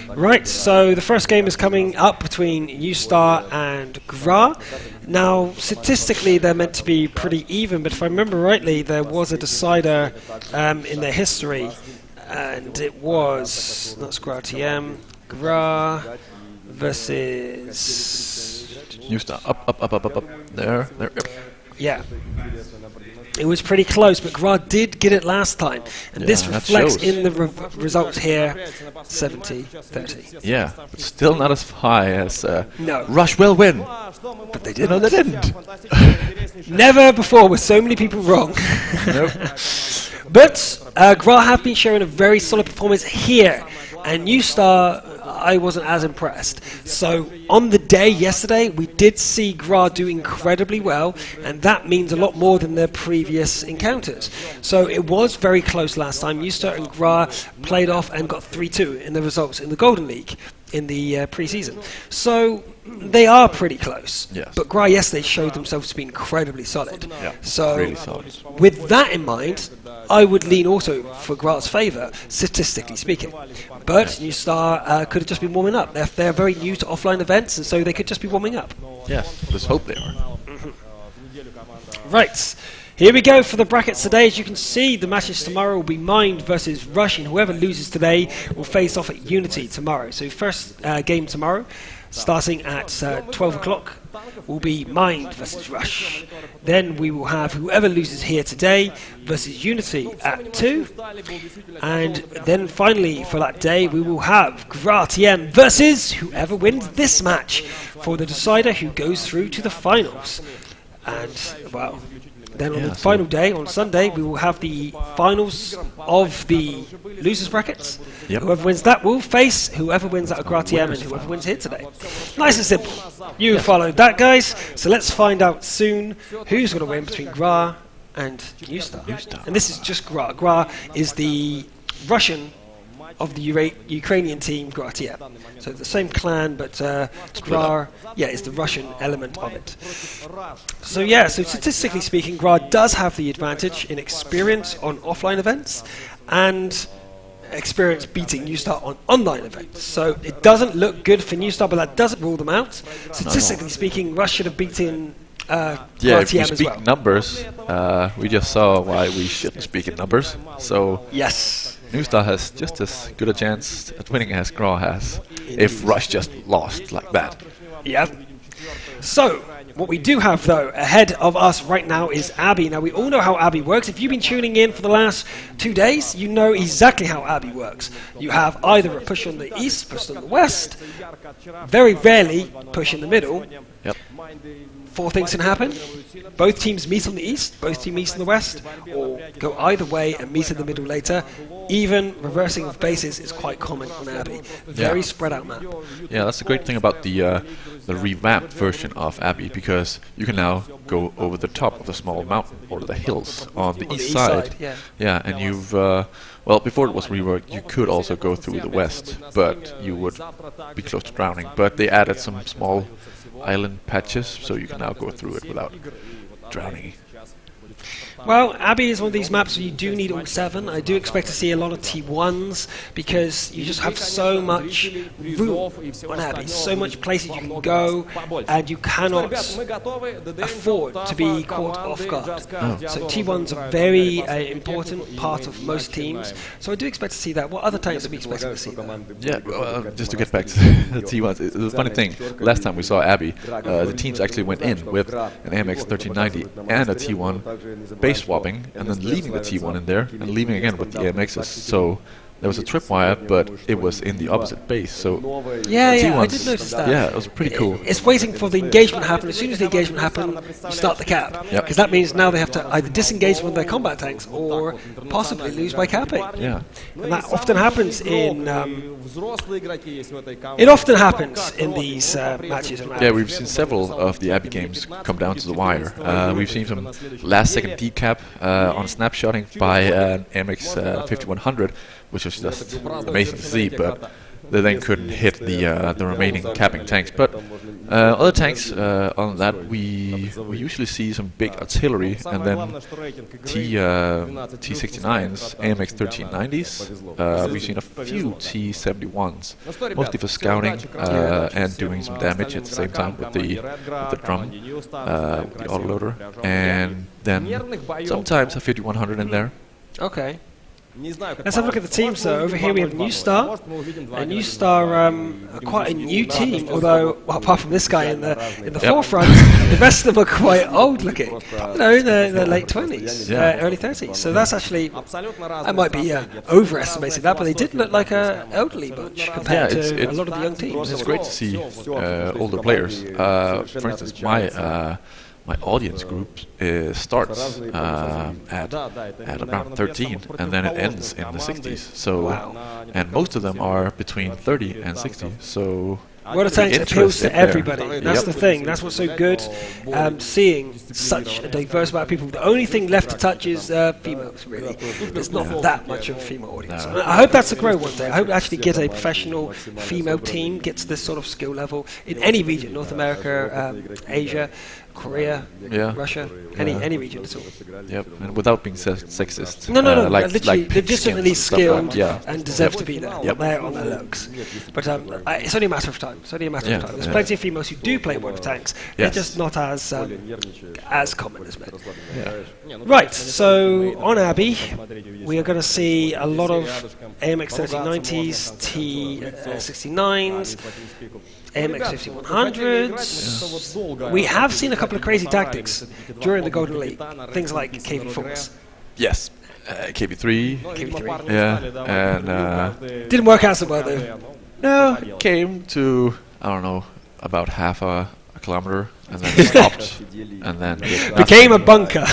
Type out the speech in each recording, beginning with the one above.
Right, so the first game is coming up between U-Star and GRA. Now, statistically, they're meant to be pretty even, but if I remember rightly, there was a decider in their history, and it was, not GRA TM, GRA versus U-Star, up, there, yep. Yeah. It was pretty close, but GRA did get it last time. And this reflects in the results here, 70-30. Yeah, but still not as high as no. Rush will win. But they didn't. No, they didn't. Never before were so many people wrong. Nope. But GRA have been showing a very solid performance here. And U-Star, I wasn't as impressed. So on the day yesterday, we did see GRA do incredibly well, and that means a lot more than their previous encounters. So it was very close last time. U-Star and GRA played off and got 3-2 in the results in the Golden League in the pre-season. So they are pretty close. Yes. But GRA yesterday showed themselves to be incredibly solid. Yeah, so really solid. With that in mind, I would lean also for GRA's favour, statistically speaking. But U-Star could have just been warming up. They're very new to offline events, and so they could just be warming up. Yes, let's hope they are. Right. Here we go for the brackets today. As you can see, the matches tomorrow will be Mind versus Rush, and whoever loses today will face off at Unity tomorrow. So first game tomorrow, starting at 12 o'clock, will be Mind versus Rush. Then we will have whoever loses here today versus Unity at 2. And then finally for that day, we will have GRA TM versus whoever wins this match for the decider who goes through to the finals. And, well, then on the final day, on Sunday, we will have the finals of the losers brackets. Yep. Whoever wins that will face whoever wins out of GRA TM and whoever wins here today. Nice and simple. You followed that, guys. So let's find out soon who's going to win between GRA and U-Star. And this is just GRA. GRA is the Russian of the Ukrainian team, GRA TM. So the same clan, but GRA, is the Russian element of it. So so statistically speaking, GRA does have the advantage in experience on offline events and experience beating U-Star on online events. So it doesn't look good for U-Star, but that doesn't rule them out. Statistically speaking, Rush should have beaten GRA if we TM speak as well. numbers, we just saw why we shouldn't speak in numbers. So yes. U-Star has just as good a chance at winning as GRA has, if Rush just lost like that. Yeah. So, what we do have, though, ahead of us right now is Abby. Now, we all know how Abby works. If you've been tuning in for the last 2 days, you know exactly how Abby works. You have either a push on the east, push on the west, very rarely push in the middle. Yep. 4 things can happen. Both teams meet on the east, both teams meet on the west, or go either way and meet in the middle later. Even reversing of bases is quite common on Abbey. Very spread out map. Yeah, that's the great thing about the revamped version of Abbey, because you can now go over the top of the small mountain or the hills on the east side. Yeah, and you've well, before it was reworked, you could also go through the west, but you would be close to drowning. But they added some small island patches, so you can now go through it without drowning. Well, Abbey is one of these maps where you do need all 7. I do expect to see a lot of T1s because you just have so much room on Abbey, so much places you can go, and you cannot afford to be caught off guard. So T1s are a very important part of most teams, so I do expect to see that. What other types are we expecting to see that? Yeah, well, just to get back to the T1s, it was a funny thing. Last time we saw Abbey, the teams actually went in with an AMX 1390 and a T1 base swapping, and then leaving the T1 in there, and leaving again with the AMXs. So there was a tripwire, but it was in the opposite base. So yeah, I did notice that. Yeah, it was pretty cool. It's waiting for the engagement to happen. As soon as the engagement happens, you start the cap. Because that means now they have to either disengage one of their combat tanks or possibly lose by capping. Yeah. And that often happens in these matches. Yeah, we've seen several of the Abbey games come down to the wire. We've seen some last-second decap on snapshotting by an MX 5100, which was just amazing to see. But they then couldn't hit the remaining capping tanks. But other tanks on that, we usually see some big artillery, and then T69s, AMX 1390s. We've seen a few T71s, mostly for scouting and doing some damage at the same time with the drum, the autoloader, and then sometimes a 5100 in there. Okay. Let's have a look at the teams though. Over here we have New Star. New Star, quite a new team, although well, apart from this guy in the forefront, the rest of them are quite old looking. You know, in their late 20s, early 30s. So that's actually, I might be overestimating that, but they did look like an elderly bunch compared to a lot of the young teams. It's great to see older players. For instance, my audience group starts at around 13, and then it ends in the 60s. So, and most of them are between 30 and 60. So, World of Tanks appeals to everybody. That's the thing. That's what's so good. Seeing such a diverse amount of people. The only thing left to touch is females. Really, there's not that much of a female audience. No. I hope that's to grow one day. I hope we actually get a professional female team, gets this sort of skill level in any region, North America, Asia, Korea, Russia, any region at all. Yep, and without being sexist. No. Literally, they're just legitimately skilled and deserve to be there. They're on their looks. But it's only a matter of time. There's plenty of females who do play World of Tanks. They're just not as common as men. Right, so on Abbey, we are going to see a lot of AMX 1390s, T69s, AMX 5100s. We have seen a couple of crazy tactics during the Golden League. Things like KV4s. Yes. KV3. And didn't work out so well though. No, came to, I don't know, about half a kilometer, and then stopped, and then became a bunker.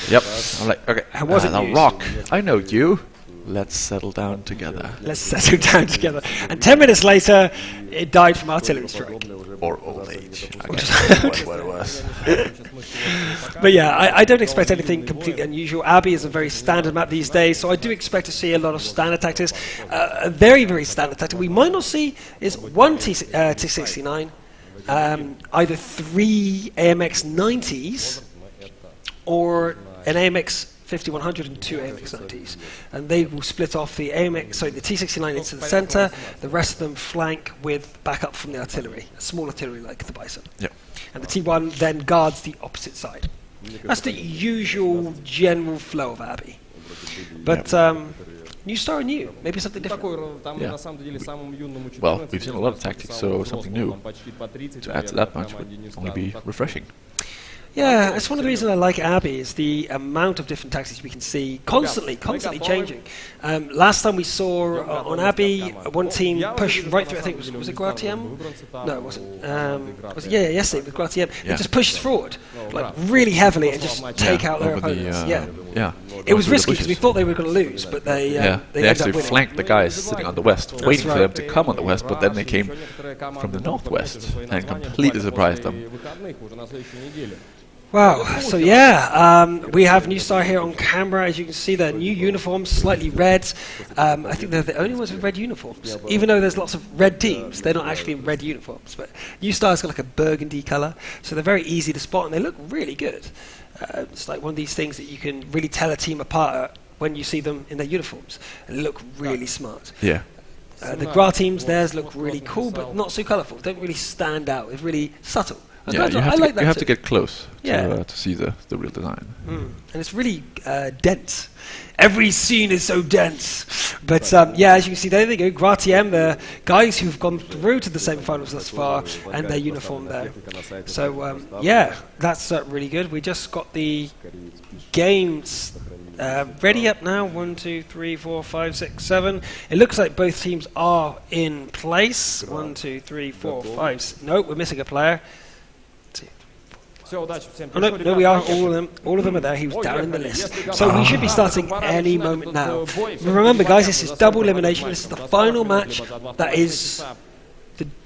Yep. I'm like, okay, now rock. I know you. Let's settle down together. And 10 minutes later, it died from artillery strike. Or old age. What it was. But yeah, I don't expect anything completely unusual. Abbey is a very standard map these days, so I do expect to see a lot of standard tactics. A very, very standard tactic we might not see is one T69, either 3 AMX 90s, or an AMX 5100 and 2 AMX 90s, and they will split off the T69 into the center. The rest of them flank with backup from the artillery, small artillery like the Bison. Yep. And the T1 then guards the opposite side. That's the usual general flow of Abbey. But New Star are new, maybe something different. Well, we've seen a lot of tactics, so something new to add to that bunch would only be refreshing. Yeah, it's one of the reasons I like Abbey is the amount of different tactics we can see constantly changing. Last time we saw on Abbey, one team push right through, I think, was it Guartiem? No, it wasn't. Yesterday with Guartiem. They just pushed forward, like really heavily, and just take out their opponents. It was risky because we thought they were going to lose, but they actually flanked the guys sitting on the west, waiting for them to come on the west, but then they came from the northwest and completely surprised them. Wow, so we have New Star here on camera. As you can see, their new uniforms, slightly red. I think they're the only ones with red uniforms. Even though there's lots of red teams, they're not actually in red uniforms. But New Star's got like a burgundy colour, so they're very easy to spot and they look really good. It's like one of these things that you can really tell a team apart when you see them in their uniforms. They look really smart. Yeah. The GRA teams, theirs look really cool, but not so colourful. Don't really stand out. It's really subtle. You have to get close to see the real design. And it's really dense. Every scene is so dense. But as you can see, there they go. GRA-TM, the guys who've gone through to the semi-finals thus far, and their uniform there. So that's really good. We just got the games ready up now. 1, 2, 3, 4, 5, 6, 7. It looks like both teams are in place. 1, 2, 3, 4, 5. No, we're missing a player. No, we are. All of them are there. He was down in the list. So we should be starting any moment now. Remember, guys, this is double elimination. This is the final match. That is...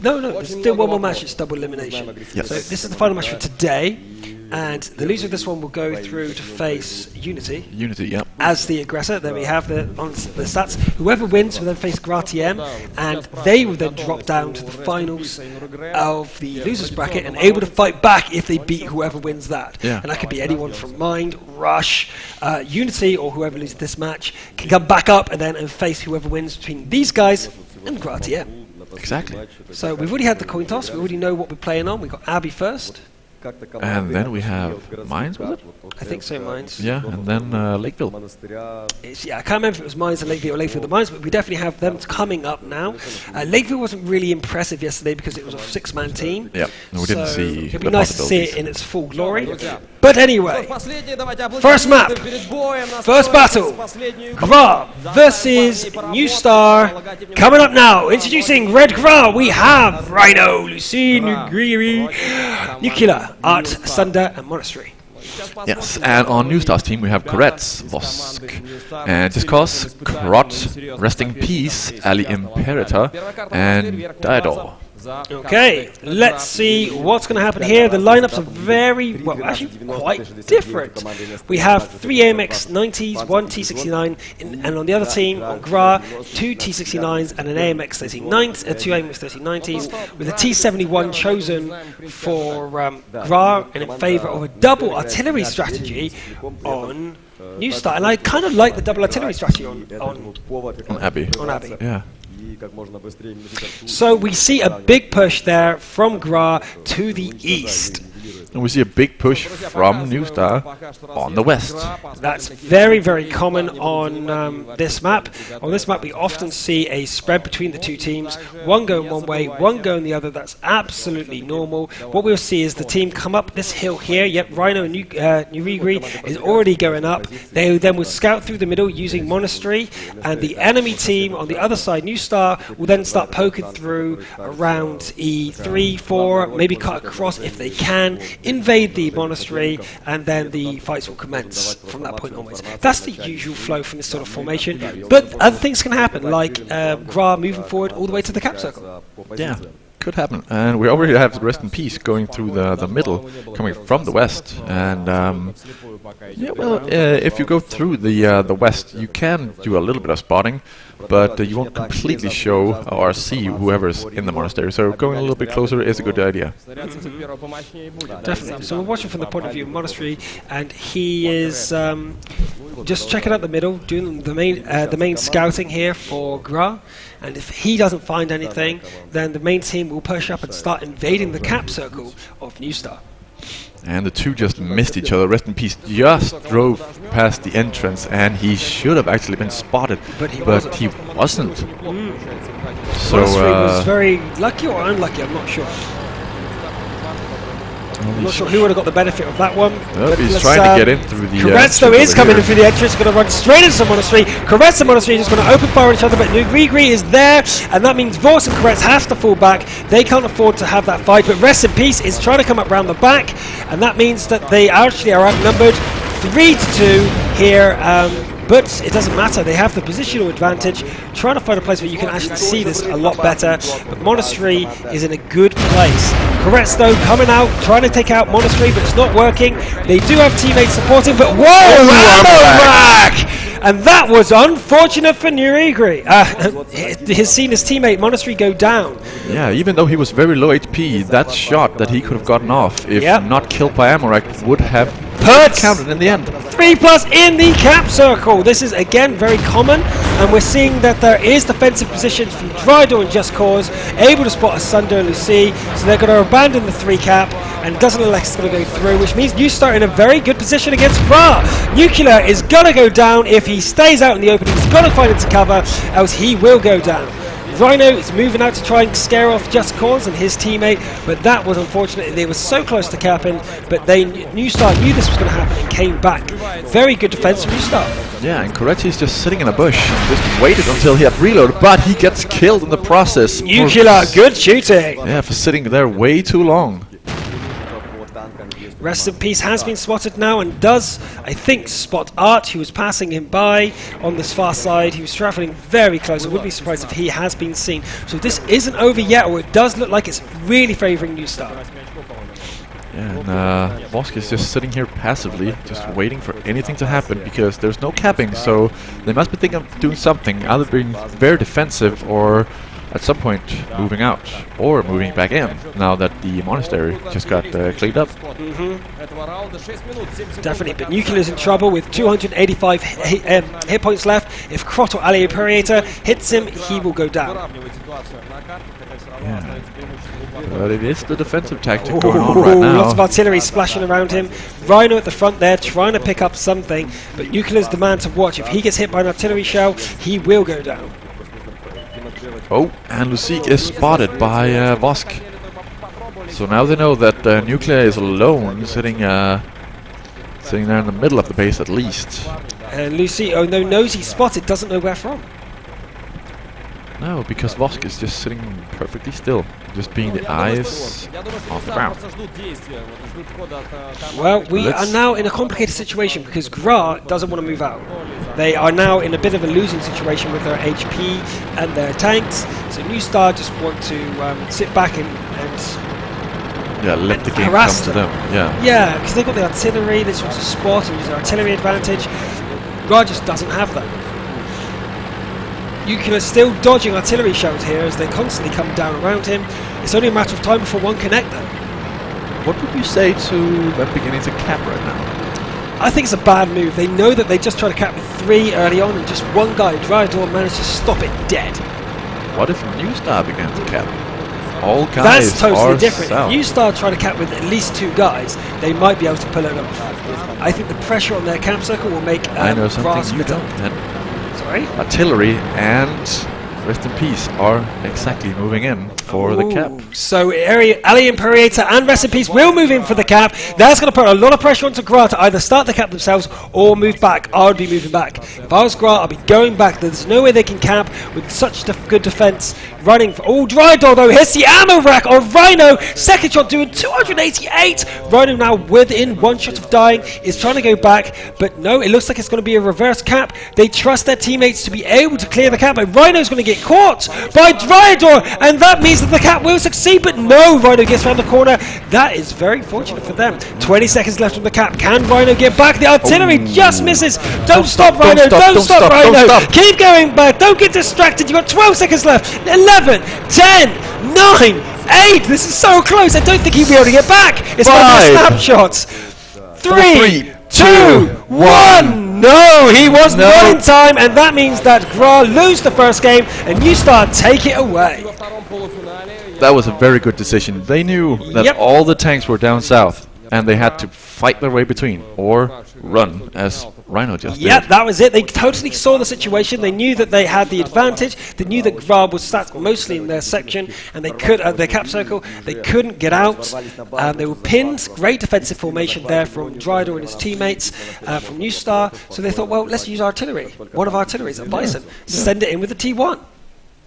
No, there's still one more match. It's double elimination. Yes. So this is the final match for today. And the loser of this one will go through to face Unity. Unity, yeah. As the aggressor. There we have on the stats. Whoever wins will then face GRA, and they will then drop down to the finals of the losers bracket and able to fight back if they beat whoever wins that. Yeah. And that could be anyone from Mind, Rush, Unity, or whoever loses this match can come back up and face whoever wins between these guys and GRA. Exactly. So we've already had the coin toss. We already know what we're playing on. We've got Abby first. And then we have Mines, was it? I think so, Mines. Yeah, and then Lakeville. I can't remember if it was Mines and Lakeville or Lakeville the Mines, but we definitely have them coming up now. Lakeville wasn't really impressive yesterday because it was a 6-man team. Yeah, and we didn't see it'd be nice to see it in its full glory. But anyway, first map, first battle, GRA versus New Star. Coming up now, introducing Red GRA, we have Rhino, Lucine, Nuclear, Art, Sunder, and Monastery. Yes, and on New Star's team we have Koretz, Vosk, and Discos, Krot, Rest in Peace, Ali Imperator, and Diador. Okay, let's see what's going to happen here. The lineups are very, well, actually quite different. We have 3 AMX 90s, 1 T69, and on the other team, on GRA, 2 T69s and an AMX 39, 2 AMX 3090s, with a T71 chosen for GRA and in favour of a double artillery strategy on New Star. And I kind of like the double artillery strategy on Abby. On Abby. Yeah. So we see a big push there from GRA to the east. And we see a big push from New Star on the west. That's very, very common on this map. On this map, we often see a spread between the two teams. One going one way, one going the other. That's absolutely normal. What we'll see is the team come up this hill here. Yep, Rhino and Nurigri is already going up. They then will scout through the middle using Monastery. And the enemy team on the other side, New Star, will then start poking through around E3, 4, maybe cut across if they can. Invade the Monastery, and then the fights will commence from that point onwards. That's the usual flow from this sort of formation, but other things can happen, like GRA moving forward all the way to the cap circle. Yeah, could happen. And we already have the Rest in Peace going through the middle, coming from the west. And yeah, well, if you go through the west, you can do a little bit of spotting, but you won't completely show or see whoever's in the monastery. So going a little bit closer is a good idea. Definitely. So we're watching from the point of view of Monastery, and he is just checking out the middle, doing the main scouting here for GRA. And if he doesn't find anything, then the main team will push up and start invading the cap circle of New Star. And the two just missed each other. Rest in Peace just drove past the entrance, and he should have actually been spotted, but he wasn't. So Monastery was very lucky or unlucky, I'm not sure. I'm not sure who would have got the benefit of that one. Nope, he's trying to get in through the Koretz though is coming in through the entrance, going to run straight into Monastery. Koretz and Monastery are just going to open fire on each other, but Nurigri is there, and that means Vos and Koretz have to fall back. They can't afford to have that fight, but Rest in Peace is trying to come up round the back, and that means that they actually are outnumbered 3-2 here. But it doesn't matter, they have the positional advantage, trying to find a place where you can actually see this a lot better, but Monastery is in a good place. Koretz though coming out, trying to take out Monastery, but it's not working. They do have teammates supporting, but whoa, ammo rack! And that was unfortunate for Nurigri. He's seen his teammate Monastery go down. Yeah, even though he was very low HP, that shot that he could have gotten off, if not killed by ammo rack, would have counted in the end. 3+ in the cap circle. This is again very common, and we're seeing that there is defensive positions from Drydo and Just Cause, able to spot a Sunder and Lucy, so they're going to abandon the 3 cap, and it doesn't look like it's going to go through, which means New Star in a very good position against GRA. Nuclear is going to go down if he stays out in the opening. He's got to find into cover, else he will go down. Rhino is moving out to try and scare off Just Cause and his teammate, but that was unfortunate. They were so close to capping, but New Star knew this was going to happen and came back. Very good defense from New Star. Yeah, and Koretz is just sitting in a bush, just waited until he had reload, but he gets killed in the process. Nuclear, good shooting. Yeah, for sitting there way too long. Rest in Peace has been spotted now and does, I think, spot Art, who was passing him by on this far side. He was travelling very close. I wouldn't be surprised if he has been seen. So this isn't over yet, or it does look like it's really favouring New Star. Yeah, and Vosk is just sitting here passively, just waiting for anything to happen, because there's no capping, so they must be thinking of doing something, either being very defensive or at some point moving out, or moving back in, now that the monastery just got cleaned up. Definitely, but Nuclear's in trouble with 285 hit points left. If Krot or Ali Imperator hits him, he will go down. Yeah. But it is the defensive tactic going on right now. Lots of artillery splashing around him. Rhino at the front there, trying to pick up something, but Nuclear's the man to watch. If he gets hit by an artillery shell, he will go down. Oh, and Lucic is spotted by Vosk. So now they know that Nuclear is alone, sitting there in the middle of the base at least. And Lucic, oh no, knows he's spotted, doesn't know where from. No, because Vosk is just sitting perfectly still, just being the eyes on the ground. Well, we are now in a complicated situation because GRA doesn't want to move out. They are now in a bit of a losing situation with their HP and their tanks, so New Star just want to sit back and let the game harass come to them. Yeah, because they've got the artillery, they just want to spot and use their artillery advantage. GRA just doesn't have that. Nuclear is still dodging artillery shells here as they constantly come down around him. It's only a matter of time before one connect them. What would you say to them beginning to cap right now? I think it's a bad move. They know that they just tried to cap with 3 early on and just one guy, Dryador, managed to stop it dead. What if New Star began to cap? All guys That's totally different. south. If New Star try to cap with at least 2 guys, they might be able to pull it off. I think the pressure on their camp circle will make I know GRA something you split up. don't then. Sorry? Artillery and Rest in Peace are exactly moving in for the cap. So Ali Imperator and Rest in Peace will move in for the cap. That's going to put a lot of pressure onto GRA to either start the cap themselves or move back. I would be moving back. If I was GRA, I'd be going back. There's no way they can cap with such good defense. Running for Dryador though hits the ammo rack on Rhino. Second shot doing 288. Rhino now within 1 shot of dying is trying to go back, but no, it looks like it's going to be a reverse cap. They trust their teammates to be able to clear the cap, but Rhino's going to get caught by Dryador, and that means that the cap will succeed, but no, Rhino gets around the corner. That is very fortunate for them. 20 seconds left on the cap. Can Rhino get back? The artillery just misses. Don't stop, Rhino. Don't stop, Rhino. Keep going back. Don't get distracted. You've got 12 seconds left. 11, 10, 9, 8. This is so close. I don't think he'll be able to get back. It's going to be snapshots. 3, 2, 1. No, he was not in time, and that means that GRA lose the first game and New Star take it away. That was a very good decision. They knew that all the tanks were down south, and they had to fight their way between, or run, as Rhino just did. Yep, that was it. They totally saw the situation. They knew that they had the advantage. They knew that GRA was sat mostly in their section, and they could, their cap circle, they couldn't get out. They were pinned. Great defensive formation there from Dryador and his teammates from New Star. So they thought, well, let's use artillery. One of our artilleries at Bison. Send it in with the T1.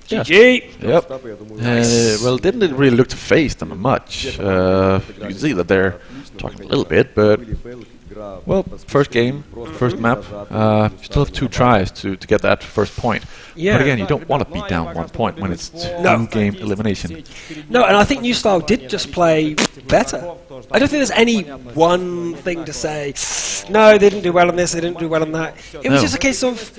GG! Yep. Well, didn't really look to face them much. You can see that they're talking a little bit, but well, first game, first map, you still have 2 tries to get that first point. But again, you don't want to be down 1 point when it's 2-game elimination. No, and I think New Style did just play better. I don't think there's any one thing to say, no, they didn't do well on this, they didn't do well on that. It was just a case of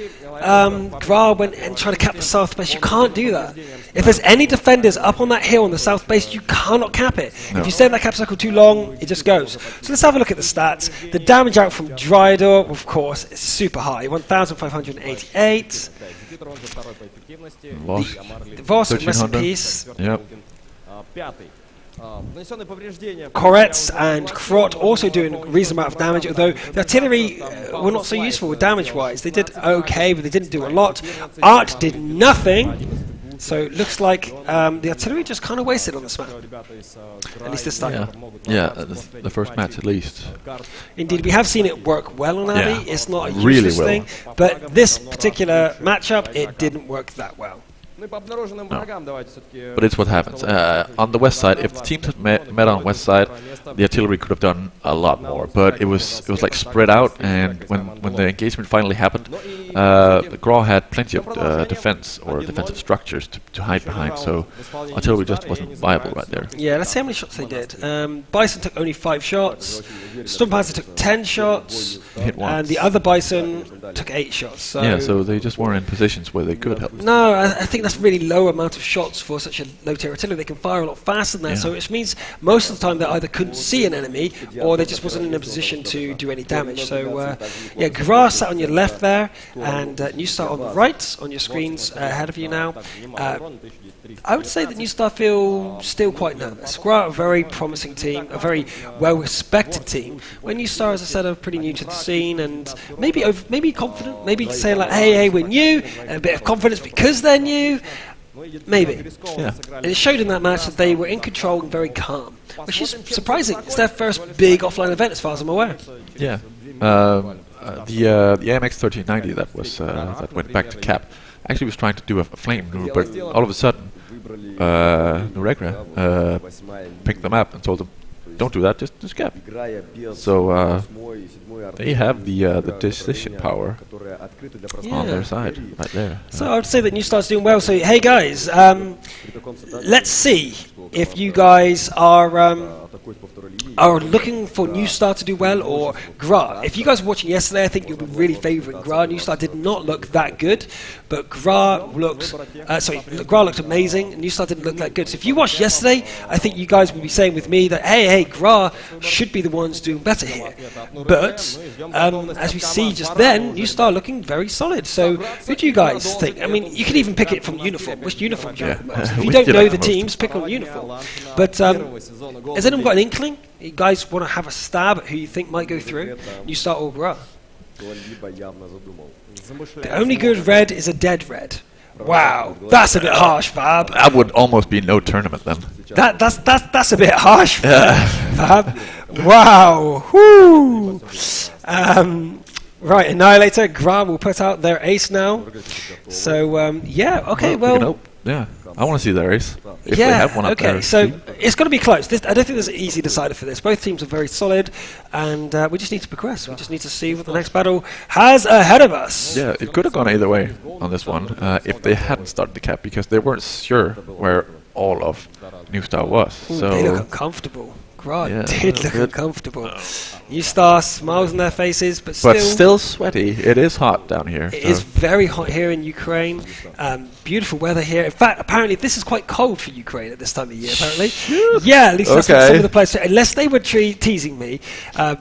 GRA went and tried to cap the south base. You can't do that. If there's any defenders up on that hill on the south base, you cannot cap it. If you stay in that cap circle too long, it just goes. So let's have a look at the stats. The damage out from Dryador, of course, is super high, 1,588. Vosk, Rest in Peace. Yep. Koretz and Krot also doing a reasonable amount of damage, although the artillery were not so useful damage-wise. They did okay, but they didn't do a lot. Art did nothing, so it looks like the artillery just kind of wasted on this map. At least this time. Yeah, the first match at least. Indeed, we have seen it work well on Abbey. It's not a really useless thing, but this particular matchup, it didn't work that well. But it's what happens. On the west side, if the teams had met on west side, the artillery could have done a lot more. But it was like spread out, and when the engagement finally happened, the GRA had plenty of defense or defensive structures to hide behind. So artillery just wasn't viable right there. Yeah, let's see how many shots they did. Bison took only 5 shots. Sturmpanzer took 10 shots, and the other Bison took 8 shots. So yeah, so they just weren't in positions where they could help. No, I think that's really low amount of shots for such a low-tier artillery. They can fire a lot faster than that, so which means most of the time they either couldn't see an enemy or they just wasn't in a position to do any damage. So yeah, GRA sat on your left there, and New Star on the right on your screens ahead of you now. I would say that New Star feel still quite nervous. GRA are a very promising team, a very well-respected team. When New Star, as I said, are pretty new to the scene and maybe confident, maybe saying like, hey, we're new, and a bit of confidence because they're new. Maybe. Yeah. And it showed in that match that they were in control and very calm, which is surprising. It's their first big offline event, as far as I'm aware. Yeah. The AMX 1390 that went back to cap actually was trying to do a flame maneuver, but all of a sudden, Nuregra picked them up and told them, "Don't do that, just cap." So they have the decision power on their side right there. So I would say that New Star's doing well. So hey guys, let's see if you guys are looking for New Star to do well or GRA. If you guys were watching yesterday, I think you'll be really favouring GRA. New Star did not look that good, but GRA looked amazing. New Star didn't look that good. So if you watched yesterday, I think you guys will be saying with me that hey, GRA should be the ones doing better here. But as we see just then, New Star looking very solid. So who do you guys think? I mean, you can even pick it from uniform. Which uniform do you like the most? If you don't know the teams, pick on uniform. But has anyone got an inkling? You guys want to have a stab at who you think might go through? New Star or GRA? The only good red is a dead red. Wow, that's a bit harsh, Fab. That would almost be no tournament then. That's a bit harsh, Fab. Wow. Whoo. Right, Annihilator. GRA will put out their ace now. So yeah, okay, well. Yeah, I want to see their ace. If they have one up there. So it's going to be close. I don't think there's an easy decider for this. Both teams are very solid, and we just need to progress. We just need to see what the next battle has ahead of us. Yeah, it could have gone either way on this one if they hadn't started the cap, because they weren't sure where all of New Star was. Ooh, so they look uncomfortable. GRA did look uncomfortable. New Star smiles on their faces, but still sweaty. It is hot down here. It is very hot here in Ukraine. Beautiful weather here. In fact, apparently this is quite cold for Ukraine at this time of year, apparently. Yeah, at least that's what some of the players say. Unless they were teasing me,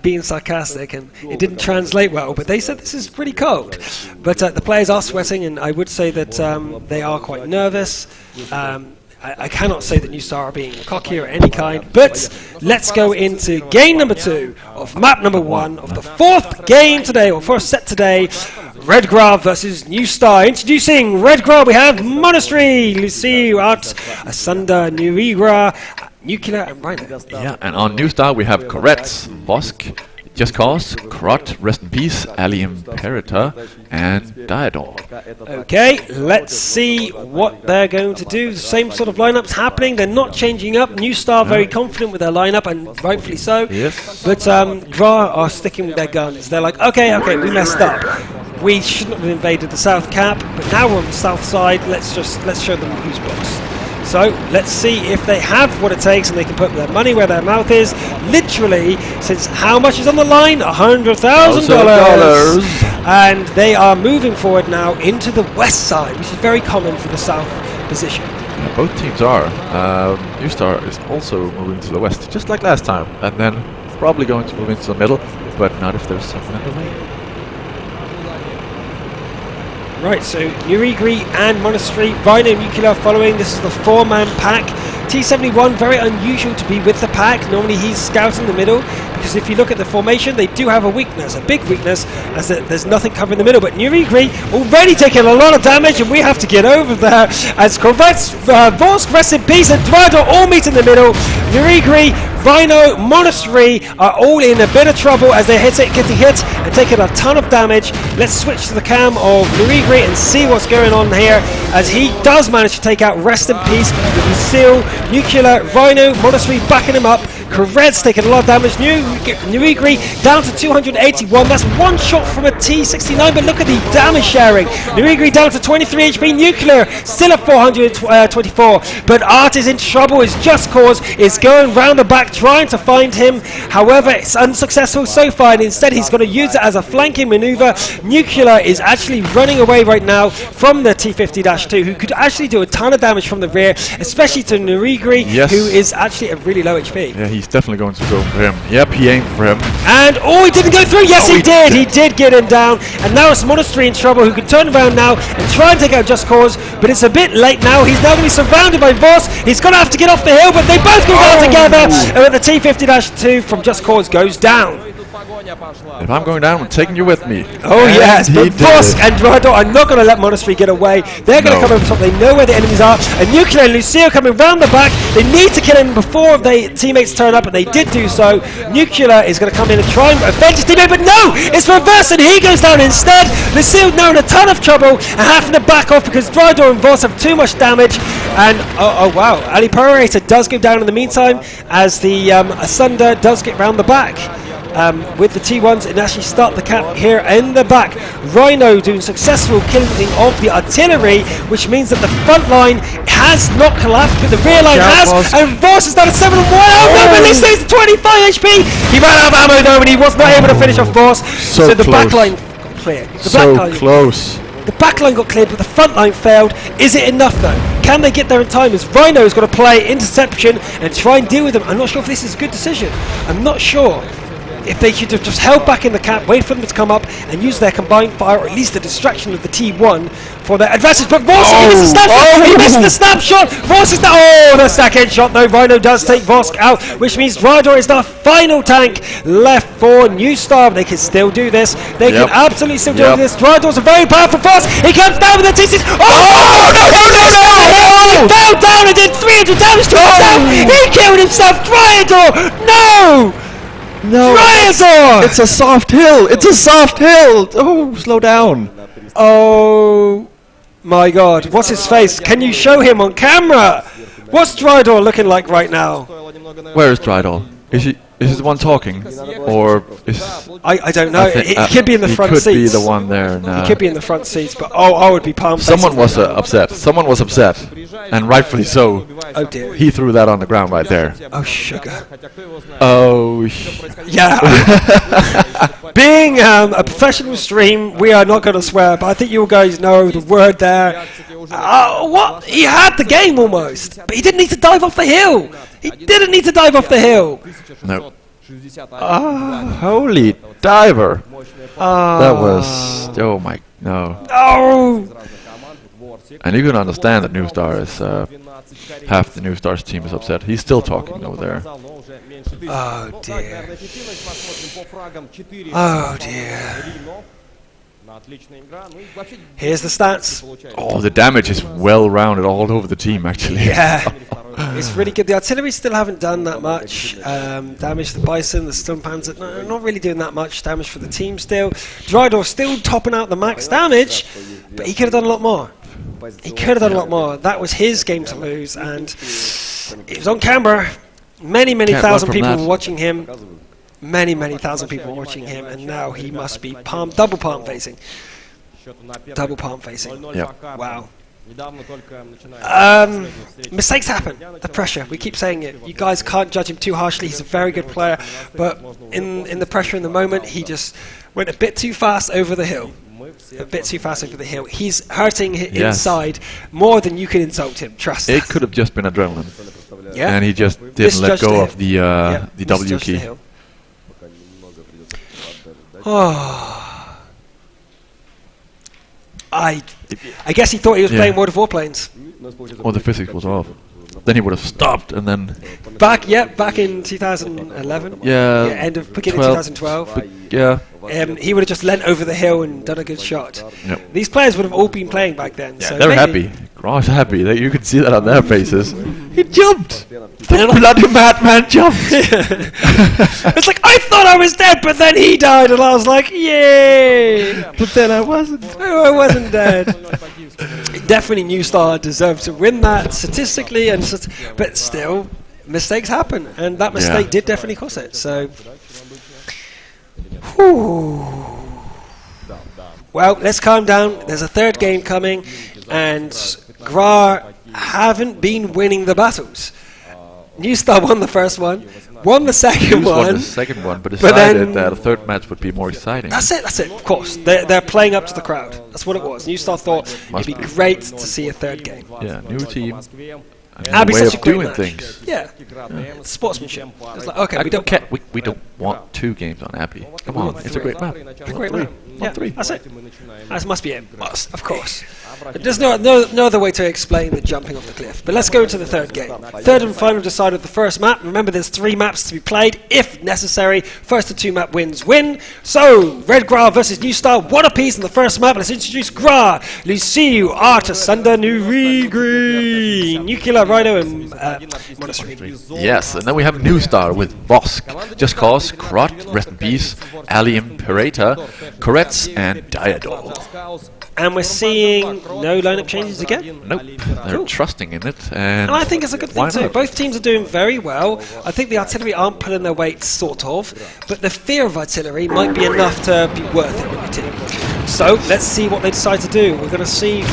being sarcastic, and it didn't translate well, but they said this is pretty cold. But the players are sweating, and I would say that they are quite nervous. I cannot say that New Star are being cocky or any kind, but let's go into game number 2 of map number 1 of the 4th game today, or 4th set today. Red GRA versus New Star. Introducing Red GRA, we have Monastery, Lucy, Art, Asunder, Nuregra, Nuclear, and Rhino. Yeah, and on New Star we have Koretz, Vosk, Just Cause, Krot, Rest in Peace, Ali Imperator, and Diador. Okay, let's see what they're going to do. The same sort of lineups happening. They're not changing up. New Star very confident with their lineup, and rightfully so. Yes. But GRA are sticking with their guns. They're like, okay, we messed up. We shouldn't have invaded the south cap, but now we're on the south side. Let's show them who's boss. So let's see if they have what it takes and they can put their money where their mouth is. Literally, since how much is on the line? $100,000. And they are moving forward now into the west side, which is very common for the south position. Yeah, both teams are. New Star is also moving to the west, just like last time, and then probably going to move into the middle, but not if there's someone in the way. Right, so Nuregra and Monastery, Rhino Nuclear following. This is the 4-man pack. T71, very unusual to be with the pack. Normally he's scouting the middle, because if you look at the formation, they do have a weakness, a big weakness, as that there's nothing covering the middle. But Nurigri already taking a lot of damage, and we have to get over there as Korvets, Vorsk, rest in peace, and Dwydor all meet in the middle. Nurigri, Rhino, Monastery are all in a bit of trouble as they're getting hit and taking a ton of damage. Let's switch to the cam of Nurigri and see what's going on here, as he does manage to take out Rest in Peace with Lucille, Nuclear, Rhino, Monastery backing him up. Koret's taking a lot of damage. Nurigri down to 281. That's one shot from a T69, but look at the damage sharing. Nurigri down to 23 HP. Nuclear still at 424. But Art is in trouble. His Just Cause is going round the back trying to find him. However, it's unsuccessful so far, and instead he's going to use it as a flanking maneuver. Nuclear is actually running away right now from the T50-2, who could actually do a ton of damage from the rear, especially to Nurigri, yes, who is actually at really low HP. Yeah, he's definitely going to go for him. Yep, he aimed for him. And, oh, he didn't go through. Yes, he did. He did get him down. And now it's Monastery in trouble, who can turn around now and try and take out Just Cause. But it's a bit late now. He's now going to be surrounded by Voss. He's going to have to get off the hill, but they both go down together. And the T50-2 from Just Cause goes down. If I'm going down, I'm taking you with me. Oh, and yes, but Voss and Dwydor are not going to let Monastery get away. They're going to come over top. They know where the enemies are. And Nuclear and Lucille coming round the back. They need to kill him before their teammates turn up, and they did do so. Nuclear is going to come in and try and avenge his teammate, but no! It's reversed, and he goes down instead. Lucille now in a ton of trouble and having to back off because Dwydor and Voss have too much damage. And, oh wow, Ali Perforator does go down in the meantime as the Asunder does get round the back. With the T1s and actually start the cap here in the back. Rhino doing successful killing of the artillery, which means that the front line has not collapsed, but the rear line has, and Voss is down at 7-1. Oh no, but he stays at 25 HP. He ran out of ammo though, and he was not able to finish off Voss. So the back line got cleared. The back line got cleared, but the front line failed. Is it enough though? Can they get there in time? As Rhino is going to play interception and try and deal with them. I'm not sure if this is a good decision. I'm not sure if they should have just held back in the cap, wait for them to come up and use their combined fire, or at least the distraction of the T1 for their advantage. But Voss, he missed the snapshot! He missed the snapshot! Voss is the second shot though. Rhino does take Vosk out, which means Dwydor is the final tank left for New Star. They can still do this. They can absolutely still do this. Dwydor's a very powerful Voss. He comes down with the T6. Oh no! He fell down and did 300 damage to himself. He killed himself. Dwydor! No! No, it's a soft hill. It's a soft hill. Oh, slow down. Oh my God! What's his face? Can you show him on camera? What's Dwydor looking like right now? Where is Dwydor? Is he the one talking, or is? I don't know. He could be in the front seats. He could be the one there. No. He could be in the front seats, but I would be pumped. Someone was upset. Someone was upset, and rightfully so. Oh dear. He threw that on the ground right there. Oh sugar. Oh. Yeah. Being a professional stream, we are not going to swear, but I think you guys know the word there. What? He had the game almost, but he didn't need to dive off the hill. He didn't need to dive off the hill. No. Holy diver. That was... Oh my... No. Oh! And you can understand that New Star is... half the New Star's team is upset. He's still talking over there. Oh dear. Oh dear. Here's the stats. Oh, the damage is well rounded all over the team, actually. Yeah, it's really good. The artillery still haven't done that much damage. The Bison, the Sturmpanzer, not really doing that much damage for the team still. Dwydor still topping out the max damage, but he could have done a lot more. He could have done a lot more. That was his game to lose, and it was on camera. Many thousand people were watching him. Many thousand people watching him, and now he must be double palm facing. Double palm facing. Yep. Wow. Mistakes happen. The pressure. We keep saying it. You guys can't judge him too harshly. He's a very good player, but in the pressure in the moment, he just went a bit too fast over the hill. A bit too fast over the hill. He's hurting inside more than you can insult him. Trust us. It could have just been adrenaline. Yeah. And he just didn't let go of the W key. Oh. I guess he thought he was playing World of Warplanes. Or the physics was off. then he would have stopped, and then back in 2011. End of beginning 2012. He would have just leant over the hill and done a good shot. Yep. These players would have all been playing back then. Yeah, so they're happy. Gra's happy. You could see that on their faces. He jumped. The bloody madman jumped. It's like, I thought I was dead, but then he died, and I was like, yay! But then I wasn't. No, I wasn't dead. Definitely New Star deserved to win that statistically, but still, mistakes happen, and that mistake did definitely cost it. So, well, let's calm down. There's a third game coming, and GRA haven't been winning the battles. New Star won the first one, won the second one, but decided that a third match would be more exciting. That's it, of course. They're playing up to the crowd. That's what it was. New Star thought it'd be great to see a third game. Yeah, new team. That'd be way such a of great doing match. things. Yeah. Sportsmanship. It's like, okay, we don't want 2 games on Appy. Come on, it's a great map. It's a great map. Yeah, 3. that's it. That must be it. Must, of course. There's no other way to explain the jumping off the cliff. But let's go into the third game. Third and final decide of the first map. Remember, there's 3 maps to be played, if necessary. First of 2 map wins win. So, Red GRA versus New Star, 1 apiece in the first map. Let's introduce GRA, Luciu, Arta, Sunder, Nurigri, Nuclear, Rhino, and Monastery. Yes, and then we have New Star with Vosk, Just Cause, Krot, Rest in Peace, Ali Imperator, Koretz, and Diador. And we're seeing no lineup changes again? Nope, they're trusting in it. And I think it's a good thing too. Not? Both teams are doing very well. I think the artillery aren't pulling their weight, sort of, but the fear of artillery might be enough to be worth it with your team. So let's see what they decide to do. We're going to see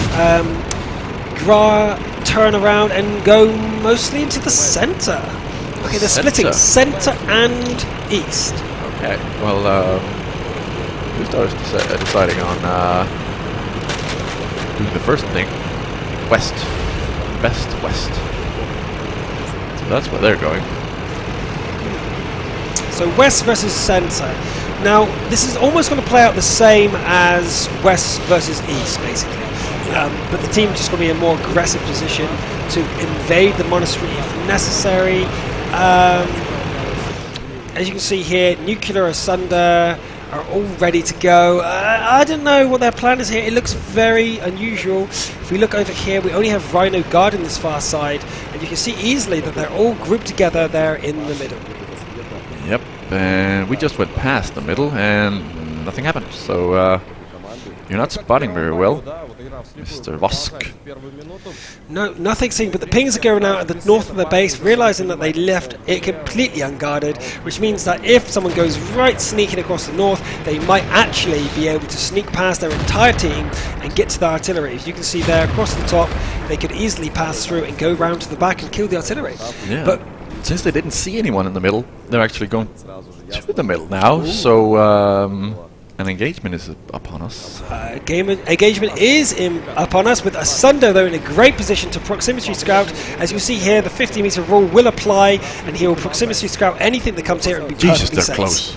GRA turn around and go mostly into the centre. Okay, they're splitting centre and east. Okay, well, New Star is deciding on doing the first thing, west, west. So that's where they're going. So west versus centre. Now, this is almost going to play out the same as west versus east, basically. But the team just going to be in a more aggressive position to invade the monastery if necessary. As you can see here, Nuclear Asunder are all ready to go. I don't know what their plan is here. It looks very unusual. If we look over here, we only have Rhino guarding this far side, and you can see easily that they're all grouped together there in the middle. Yep, and we just went past the middle and nothing happened. So you're not spotting very well, Mr. Vosk. No, nothing seen, but the pings are going out at the north of the base, realizing that they left it completely unguarded, which means that if someone goes right sneaking across the north, they might actually be able to sneak past their entire team and get to the artillery. As you can see there across the top, they could easily pass through and go round to the back and kill the artillery. Yeah. But since they didn't see anyone in the middle, they're actually going to the middle now. Ooh. So an engagement is upon us. Engagement is upon us with Asunder, though, in a great position to proximity scout. As you see here, the 50-meter rule will apply, and he will proximity scout anything that comes here and be Jesus, perfectly they're safe. close.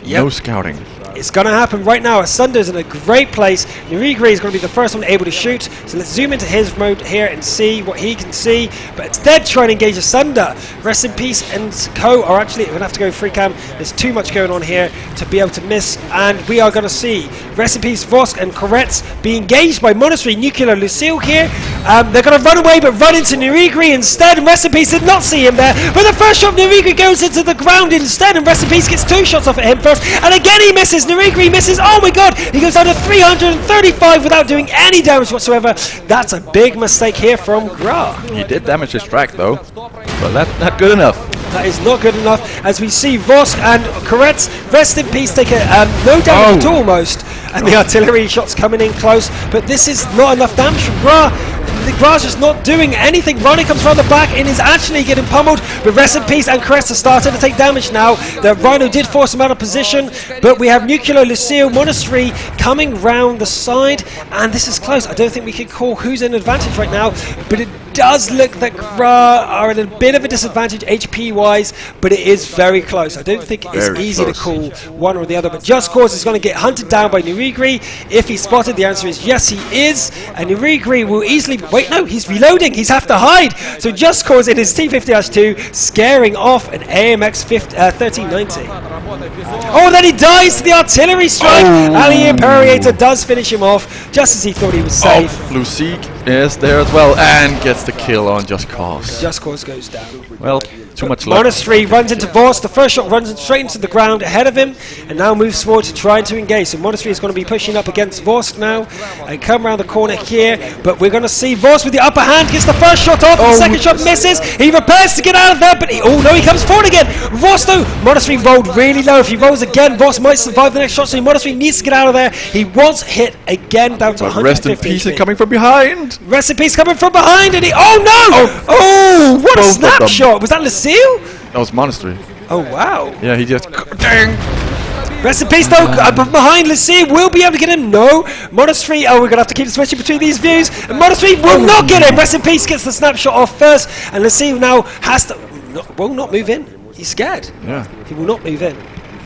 Yep. No scouting. It's going to happen right now. Asunder's in a great place. Nurigri is going to be the first one able to shoot. So let's zoom into his mode here and see what he can see. But instead, trying to engage Asunder. Rest in Peace and Co are actually going to have to go free cam. There's too much going on here to be able to miss. And we are going to see Rest in Peace, Vosk and Koretz be engaged by Monastery, Nuclear, Lucille here. They're going to run away but run into Nurigri instead. And Rest in Peace did not see him there. But the first shot of Nurigri goes into the ground instead. And Rest in Peace gets 2 shots off at him first. And again he misses. Nurigri misses. Oh my god! He goes down to 335 without doing any damage whatsoever. That's a big mistake here from GRA. He did damage his track though, but that's not good enough. That is not good enough, as we see Vosk and Koretz, Rest in Peace, take no damage at all almost. And the artillery shots coming in close, but this is not enough damage from GRA. The GRA's just not doing anything. Ronnie comes around the back and is actually getting pummeled, but Rest in Peace and Koretz are starting to take damage now. The Rhino did force him out of position, but we have Nuclear, Lucille, Monastery coming round the side, and this is close. I don't think we can call who's in advantage right now, but it does look that GRA are at a bit of a disadvantage HP wise, but it is very close. I don't think it's easy to call one or the other, but Just Cause is going to get hunted down by Nurigri. If he's spotted, the answer is yes, he is, and Nurigri will easily Monstree, wait, no, he's reloading. He's have to hide. So Just Cause in his T50-2, scaring off an AMX 1390. Oh, then he dies to the artillery strike. Ali Imperator does finish him off just as he thought he was safe. Blue Seek is there as well and gets the kill on Just Cause. Just Cause goes down. Well, too much luck. Monstree runs into Voss. The first shot runs straight into the ground ahead of him and now moves forward to try to engage. So Monstree is going to be pushing up against Voss now and come around the corner here. But we're going to see Voss with the upper hand. Gets the first shot off. The second shot misses. He repairs to get out of there. But he comes forward again. Voss though, Monstree rolled really low. If he rolls again, Voss might survive the next shot. So Monstree needs to get out of there. He was hit again down to 150. Rest in peace and coming from behind. Rest in peace coming from behind. And he, oh no! Oh, what a snapshot. Was that Lucille? That was Monstree. Oh wow. Yeah, he just... Dang! Rest in peace though, behind Lucille will be able to get him. No, Monstree, oh, we're going to have to keep switching between these views. And Monstree will not get him. Rest in peace gets the snapshot off first. And Lucille now has to, will not move in. He's scared. Yeah. He will not move in.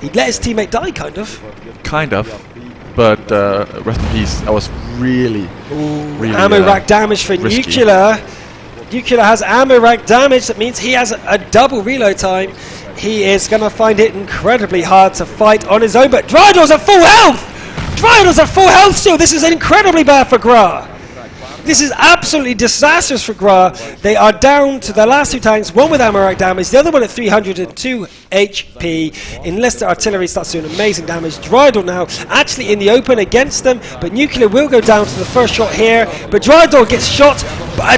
He'd let his teammate die, kind of. Kind of. But rest in peace, that was really ammo rack damage for risky. Nuclear. Nuclear has ammo rack damage. That means he has a double reload time. He is going to find it incredibly hard to fight on his own. But Drydor's at full health! Drydor's at full health still. This is incredibly bad for GRA. This is absolutely disastrous for GRA. They are down to their last two tanks, one with ammo rack damage, the other one at 302 HP, unless the artillery starts doing amazing damage. Drydor now actually in the open against them, but Nuclear will go down to the first shot here, but Drydor gets shot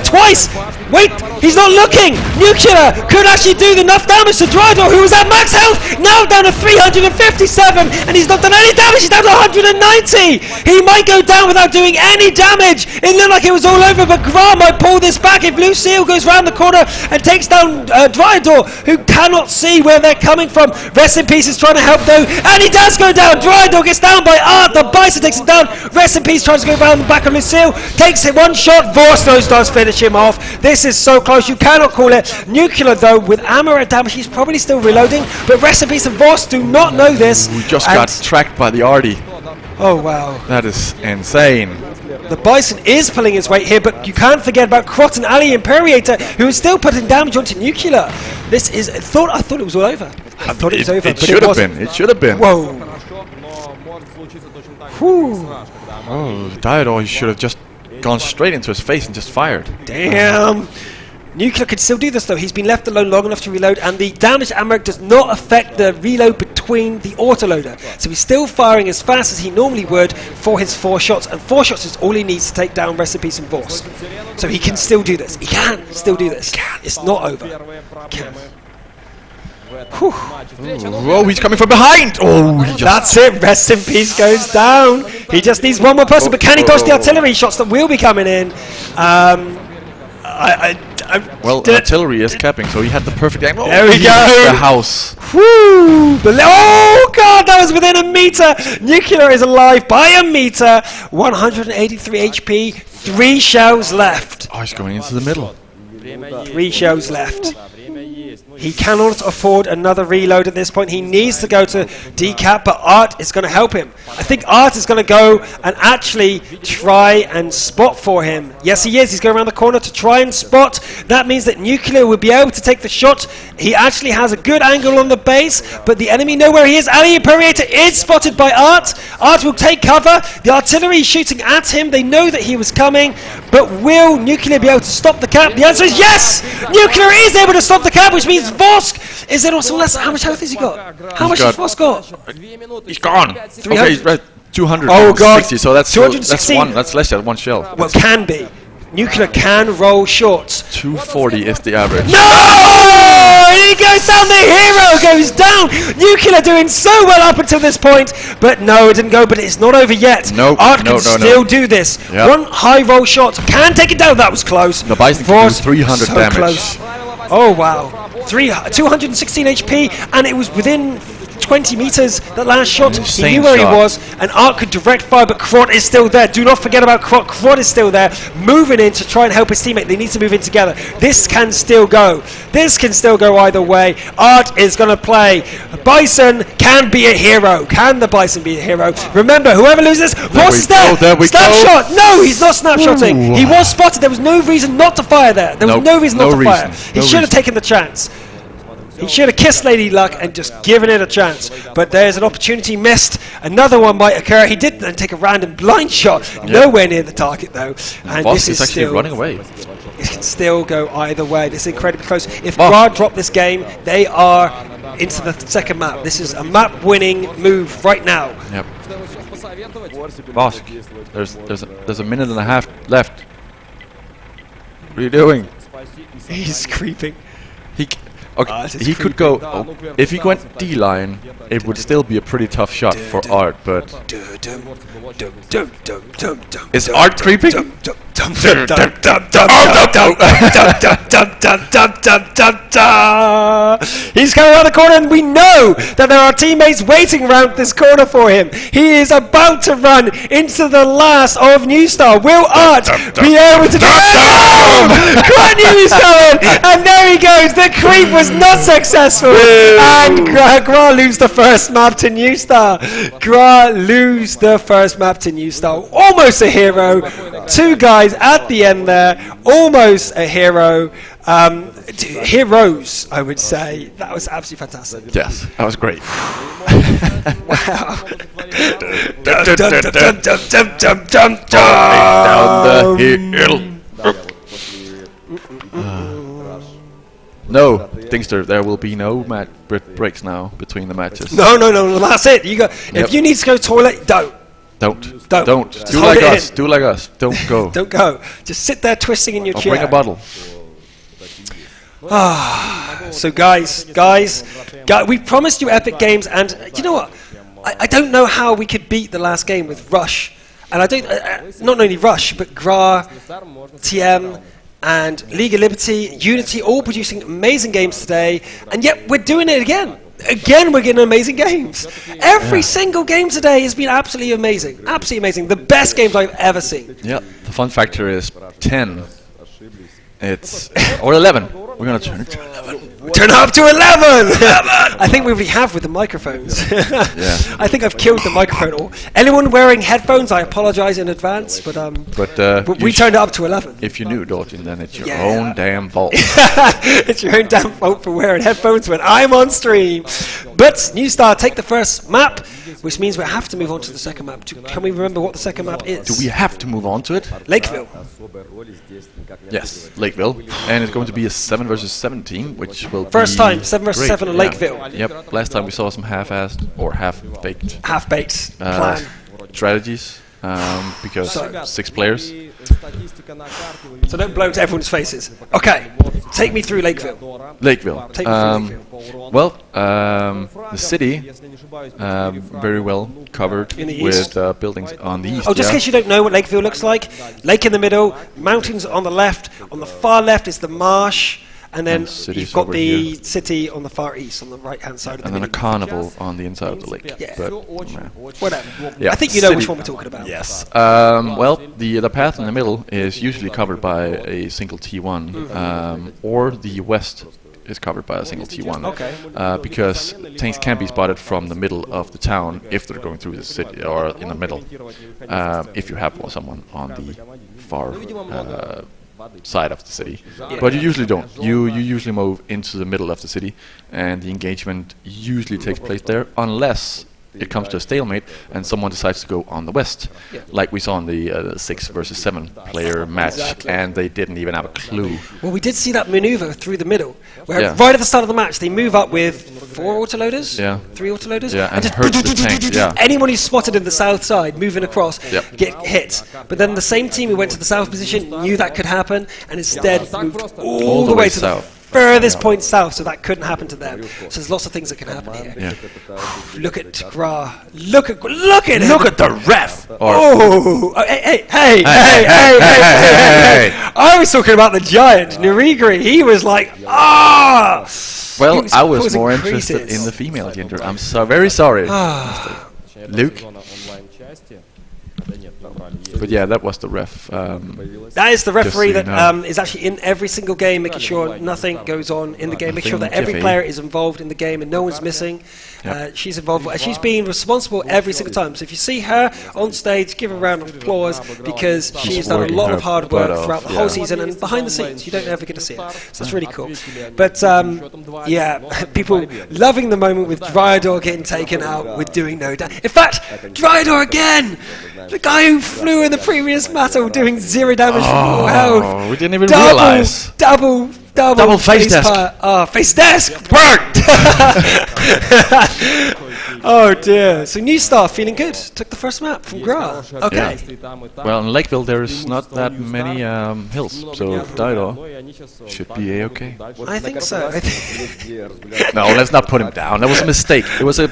twice! Wait, he's not looking! Nuclear could actually do enough damage to Drydor, who was at max health, now down to 357, and he's not done any damage, he's down to 190! He might go down without doing any damage! It looked like it was all over, but GRA might pull this back if Lucille goes round the corner and takes down Drydor, who cannot see where they're coming from. Rest in peace is trying to help though, and he does go down. Drydor gets down by Art, the Bison takes him down. Rest in peace tries to go around the back of Lucille, takes it one shot, Voss does finish him off. This is so close, you cannot call it. Nuclear though, with ammo at damage, he's probably still reloading, but rest in peace and Voss do not know this. We just got tracked by the Artie. Oh wow. That is insane. The Bison is pulling his weight here, but you can't forget about Crot and Ali Imperator, who is still putting damage onto Nuclear. This is... I thought it was all over. I thought it was over, it but should have been. It should have been. Whoa. Whew. Oh, Diodor, he should have just gone straight into his face and just fired. Damn. Nuclear could still do this though. He's been left alone long enough to reload, and the damage ammo does not affect the reload between the autoloader. So he's still firing as fast as he normally would for his 4 shots, and 4 shots is all he needs to take down Rest in Peace and Voss. So he can still do this. He can still do this. It's not over. Can. Oh, he's coming from behind! Oh, that's it. Rest in Peace goes down. He just needs one more person, but can he dodge the artillery shots that will be coming in? Well, artillery is capping, so he had the perfect angle. There we go. The house. Woo! Oh god, that was within a meter. Nuclear is alive by a meter. 183 HP. 3 shells left. Oh, he's going into the middle. 3 shells left. He cannot afford another reload at this point. He needs to go to decap, but Art is going to help him. I think Art is going to go and actually try and spot for him. Yes, he is. He's going around the corner to try and spot. That means that Nuclear will be able to take the shot. He actually has a good angle on the base, but the enemy know where he is. Ali Imperator is spotted by Art. Art will take cover. The artillery is shooting at him. They know that he was coming, but will Nuclear be able to stop the cap? The answer is yes! Nuclear is able to stop the cap, which means Vosk is then also less. How much health has he got? How much has Vosk got? He's gone. 300. Okay, he's right. 260. Oh god. So that's 216. one. That's less than 1 shell. Well, can be. Nuclear can roll shorts. 240 is the average. No! He goes down. The hero goes down. Nuclear doing so well up until this point, but no, it didn't go. But it's not over yet. Nope. Art can still do this. Yep. One high roll shot can take it down. That was close. The Bison can do 300 damage. Close. Oh wow. 216 HP, and it was within 20 meters. That last shot, he Insane knew where shot. he was, and Art could direct fire, but Krot is still there. Do not forget about Krot. Krot is still there, moving in to try and help his teammate. They need to move in together. This can still go. This can still go either way. Art is going to play. Bison can be a hero. Can the Bison be a hero? Remember, whoever loses, Ross is there. There we go. Snapshot. No, he's not snapshotting. Ooh. He was spotted. There was no reason not to fire there. There was no reason not to fire. He No should have reason. taken the chance. He should have kissed Lady Luck and just given it a chance. But there's an opportunity missed. Another one might occur. He did then take a random blind shot. Nowhere near the target, though. And Vosk this is actually still running away. It can still go either way. This is incredibly close. If Vosk. GRA drop this game, they are into the second map. This is a map-winning move right now. Yep. Vosk, there's a minute and a half left. What are you doing? He's creeping. He could go. If he went D-line, it would still be a pretty tough shot for Art. But is Art creeping? He's coming around the corner, and we know that there are teammates waiting around this corner for him. He is about to run into the last of New Star. Will Art be able to do it? Quite News coming, and there he goes. The creep was not successful, and GRA lose the first map to New Star. GRA lose the first map to New Star. Almost a hero. Two guys at the end there. Almost a hero. Heroes, I would say. That was absolutely fantastic. Yes, that was great. Wow. Down the hill. No, Dingster, there will be no breaks now between the matches. No, that's it. You go. If you need to go toilet, don't. Don't. Just Do hold like it us. in. Do like us. Don't go. Don't go. Just sit there twisting in your I'll chair. bring a bottle. So guys, we promised you epic games, and you know what? I don't know how we could beat the last game with Rush, and I don't. Not only Rush, but GRA, TM, and League of Liberty, Unity, all producing amazing games today, and yet we're doing it again. Again, we're getting amazing games. Every single game today has been absolutely amazing. Absolutely amazing. The best games I've ever seen. Yeah, the fun factor is 10. It's or 11. We're gonna turn it to 11. Turn up to 11! I think we have with the microphones. Yeah. I think I've killed the microphone. Anyone wearing headphones, I apologize in advance, but we turned it up to 11. If you knew, Dorjan, then it's your Yeah. own damn fault. It's your own damn fault for wearing headphones when I'm on stream. But New Star take the first map, which means we have to move on to the second map. Can we remember what the second map is? Do we have to move on to it? Lakeville. Yes, Lakeville. And it's going to be a 7 versus 17, which will First be time, 7 versus great. 7 in Yeah. Lakeville. Yep, last time we saw some half-assed or half-baked Half-baked plan. strategies, because 6 players. So don't blow to everyone's faces. Okay, take me through Lakeville. Lakeville. Take me through Lakeville. Well, the city, very well covered In the with east? buildings on the east. Oh, just in yeah. case you don't know what Lakeville looks like, lake in the middle, mountains on the left, on the far left is the marsh, and then And cities you've got over the here. city on the far east, on the right-hand side of And the then a mini. carnival on the inside of the lake. Yeah. But, Whatever. yeah, I think you know city. which one we're talking about. Yes. Well, the path in the middle is usually covered by a single T1, or the west is covered by a single T1. Okay. Because tanks can be spotted from the middle of the town if they're going through the city or in the middle. If you have someone on the far side of the city, but you usually don't. You usually move into the middle of the city, and the engagement usually takes place there, unless it comes to a stalemate and someone decides to go on the west, like we saw in the 6 versus 7 player match, and they didn't even have a clue. Well, we did see that maneuver through the middle, where Yeah. right at the start of the match, they move up with 4 autoloaders, Yeah. 3 autoloaders, Yeah, and just hurts the tank, yeah. anyone who's spotted in the south side moving across Yep. get hit. But then the same team who went to the south position knew that could happen, and instead moved all the way to south. the furthest point south, so that couldn't happen to them. So there's lots of things that can happen here. Yeah. Look at GRA. Look at him. Look at the ref. Or Oh, hey. I was talking about the giant, Narigri. He was like, Well, I was more interested in the female gender. I'm so very sorry, Luke. But yeah, that was the ref. That is the referee that is actually in every single game, making sure nothing goes on in the game, making sure that every player is involved in the game and no one's missing. She's involved. She's been responsible every single time. So if you see her on stage, give her a round of applause because she's done a lot of hard work throughout the whole season and behind the scenes. You don't ever get to see it. So that's really cool. But yeah, people loving the moment with Dryador getting taken out with doing no damage. In fact, Dryador again! The guy who flew in the previous battle doing 0 damage from full health. We didn't even realize. Double face desk. Face desk! Worked! Oh dear. So New Star feeling good. Took the first map from Gra. Okay. Well, in Lakeville there is not that many hills, so Dido should be a-okay. I think so. No, let's not put him down. That was a mistake. It was an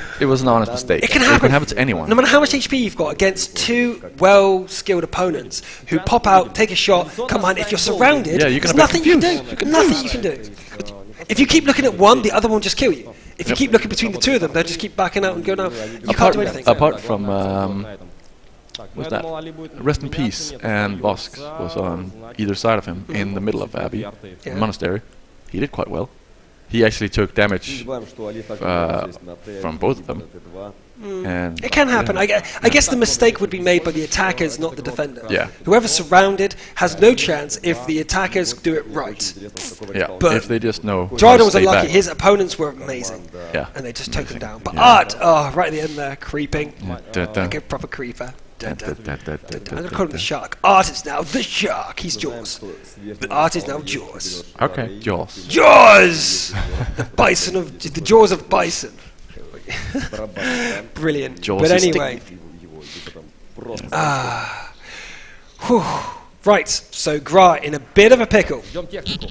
honest mistake. It can happen. It can happen to anyone. No matter how much HP you've got against two well-skilled opponents who pop out, take a shot, come on. If you're surrounded, there's nothing you can do. Nothing you can do. If you keep looking at one, the other one will just kill you. If you keep looking between the two of them, they'll just keep backing out and going out. You can't do anything. Apart from, what's that? Rest in Peace and Vosk was on either side of him in the middle of Abbey, Monastery. He did quite well. He actually took damage from both of them. And it can happen. I guess the mistake would be made by the attackers, not the defender. Yeah. Whoever's surrounded has no chance if the attackers do it right. Yeah. But if they just know. Dryador was unlucky. His opponents were amazing. Yeah. And they just took him down. But Art, right at the end there, creeping. Like a proper creeper. I'm going to call him the Shark. Art is now the Shark. He's Jaws. Art is now Jaws. Okay, Jaws. Jaws! The Jaws of Bison. Brilliant. Jaws but anyway. Right, so Gra in a bit of a pickle.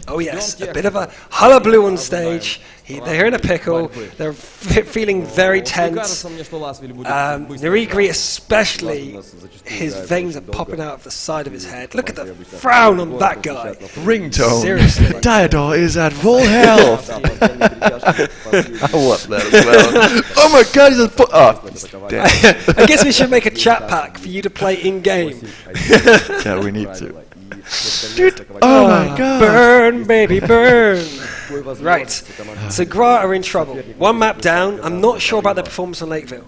Oh yes, a bit of a hullabaloo on stage. They're in a pickle. They're feeling very tense. Narigri especially, his veins are popping out of the side of his head. Look at the frown on that guy. Ringtone. Seriously. Diodor is at full health. I want that as well. Oh my god, he's at full... Oh, damn. I guess we should make a chat pack for you to play in-game. Yeah, we need to. Dude, oh my god. Burn, baby, burn. Right, so Gra are in trouble. One map down. I'm not sure about their performance on Lakeville.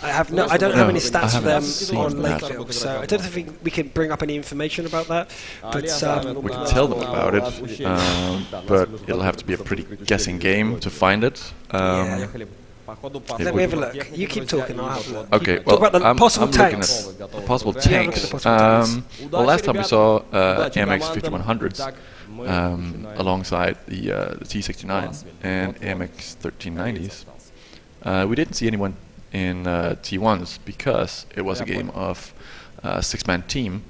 I don't have any stats for them on Lakeville, so I don't think we can bring up any information about that. But we can tell them about it, but it'll have to be a pretty guessing game to find it. Let me have a look. You keep talking, I'll have a look. Okay, Talk about the I'm possible looking tanks. at the possible tanks. Well, last time we saw AMX5100s alongside the T69 and AMX 1390s. We didn't see anyone in T1s because it was a game of 6-man team,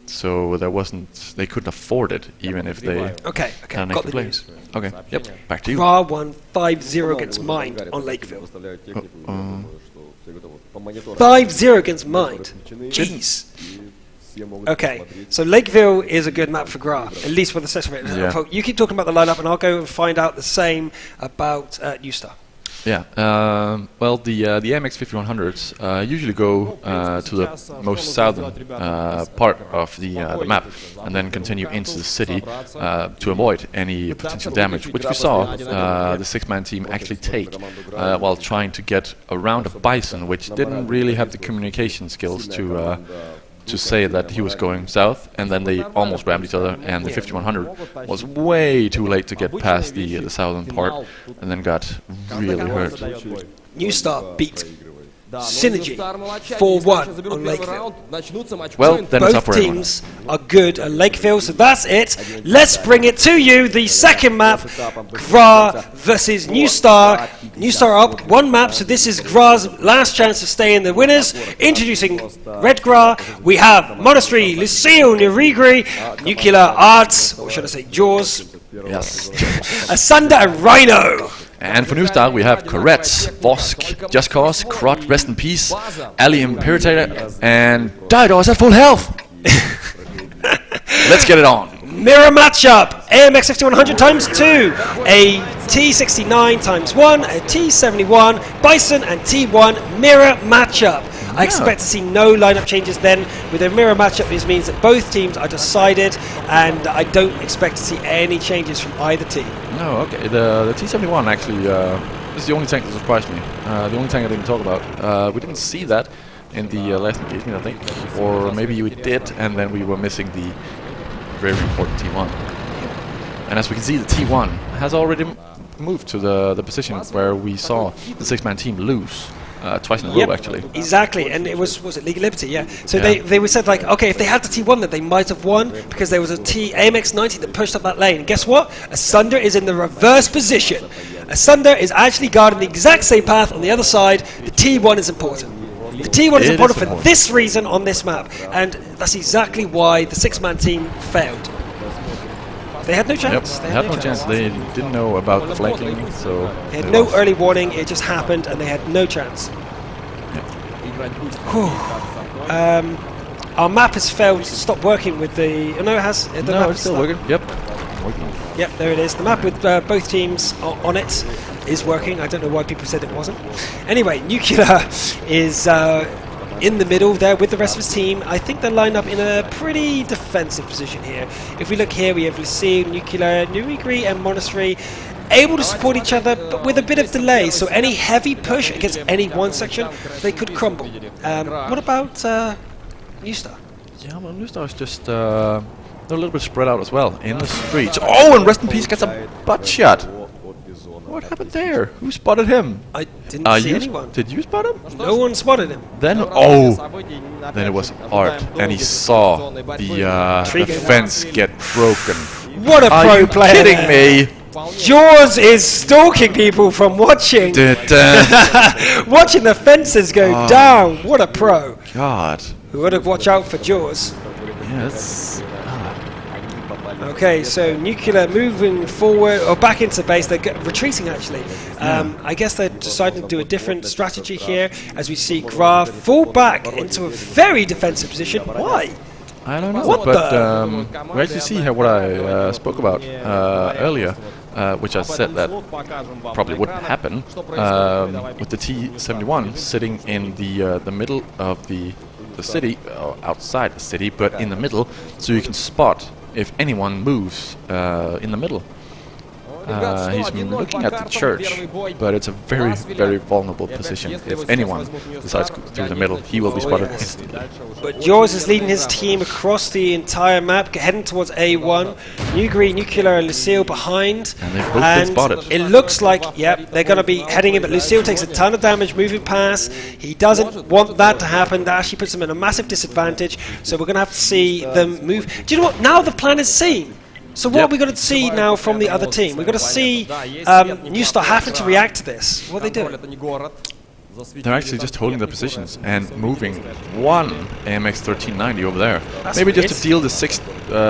so they couldn't afford it even if they Okay, got the news. Okay, yep, back to you. Gra won 5-0 against Mind on Lakeville. 5-0 against Mind. Jeez. Okay, so Lakeville is a good map for Gra, at least for the session rate. Yeah. You keep talking about the lineup, and I'll go and find out the same about New Star. Yeah, well, the MX5100s usually go to the most southern part of the map and then continue into the city to avoid any potential damage, which we saw the 6-man team actually take while trying to get around a Bison, which didn't really have the communication skills to say that he was going south, and then they almost rammed each other, and the 5100 was way too late to get past the southern part, and then got really hurt. New Star beat Synergy 4-1 on Lakeville. Well, then it's up Both for teams are good at Lakeville, so that's it. Let's bring it to you. The second map, Gra versus New Star. New Star up one map, so this is Gra's last chance to stay in the winners. Introducing Red Gra, we have Monastery, Lucille, Nirigri, Nuclear Arts, or should I say Jaws? Yes. Asunder and Rhino. And for New Star, we have Koretz, Vosk, Just Cause, Krot, Rest in Peace, Ali Imperator, and Diodor is at full health! Let's get it on! mirror matchup. AMX 5100 times 2, a T69 times 1, a T71, Bison and T1 mirror matchup. I expect to see no lineup changes then. With a mirror matchup, this means that both teams are decided, and I don't expect to see any changes from either team. No, okay. The T71 actually is the only tank that surprised me. The only tank I didn't talk about. We didn't see that in the last engagement, I think, or maybe we did, and then we were missing the very important T1. And as we can see, the T1 has already moved to the position where we saw the 6-man team lose. Twice in a row, actually. Exactly, and it was it League of Liberty? Yeah. So they were said, like, okay, if they had the T1, then they might have won because there was a AMX 90 that pushed up that lane. And guess what? Asunder is in the reverse position. Asunder is actually guarding the exact same path on the other side. The T1 is important. The T1 is important for this reason on this map, and that's exactly why the 6-man team failed. They had no chance. They had no chance. They didn't know about the flanking, so they had no early warning. It just happened, and they had no chance. Our map has failed to stop working with the. Oh, no, it has. The map it's still working. Yep. Working. Yep, there it is. The map with both teams on it is working. I don't know why people said it wasn't. Anyway, Nuclear is in the middle there with the rest of his team. I think they're lined up in a pretty defensive position here. If we look here, we have Lucille, Nuclear, Nurigri and Monastery able to support each other, but with a bit of delay. So any heavy push against any one section, they could crumble. What about New Star? Yeah, well, New Star is just they're a little bit spread out as well in the streets. Oh, and Rest in Peace gets a butt shot. What happened there? Who spotted him? I didn't see anyone. Did you spot him? No one spotted him. Then, then it was Art, and he saw the fence get broken. What a pro player! Are you kidding me? Jaws is stalking people from watching. Watching the fences go down. What a pro! God. We got to watch out for Jaws. Yes. Okay, so Nuclear moving forward, or back into base. They're retreating, actually. I guess they're deciding to do a different strategy here, as we see GRA fall back into a very defensive position. Why? I don't know, but we actually see here what I spoke about earlier, which I said that probably wouldn't happen, with the T71 sitting in the middle of the city, outside the city, but in the middle, so you can spot if anyone moves in the middle. He's looking at the church, but it's a very, very vulnerable position. If anyone decides to go through the middle, he will be spotted instantly. But Jaws is leading his team across the entire map, heading towards A1. Nuclear and Lucille behind. And they've both been spotted. It looks like, yep, they're going to be heading in, but Lucille takes a ton of damage moving past. He doesn't want that to happen. That actually puts him in a massive disadvantage. So we're going to have to see them move. Do you know what? Now the plan is seen. So what are we going to see now from the other team? We're going to see New Star having to react to this. What are they doing? They're actually just holding their positions and moving one AMX 1390 over there. Maybe just to deal the 6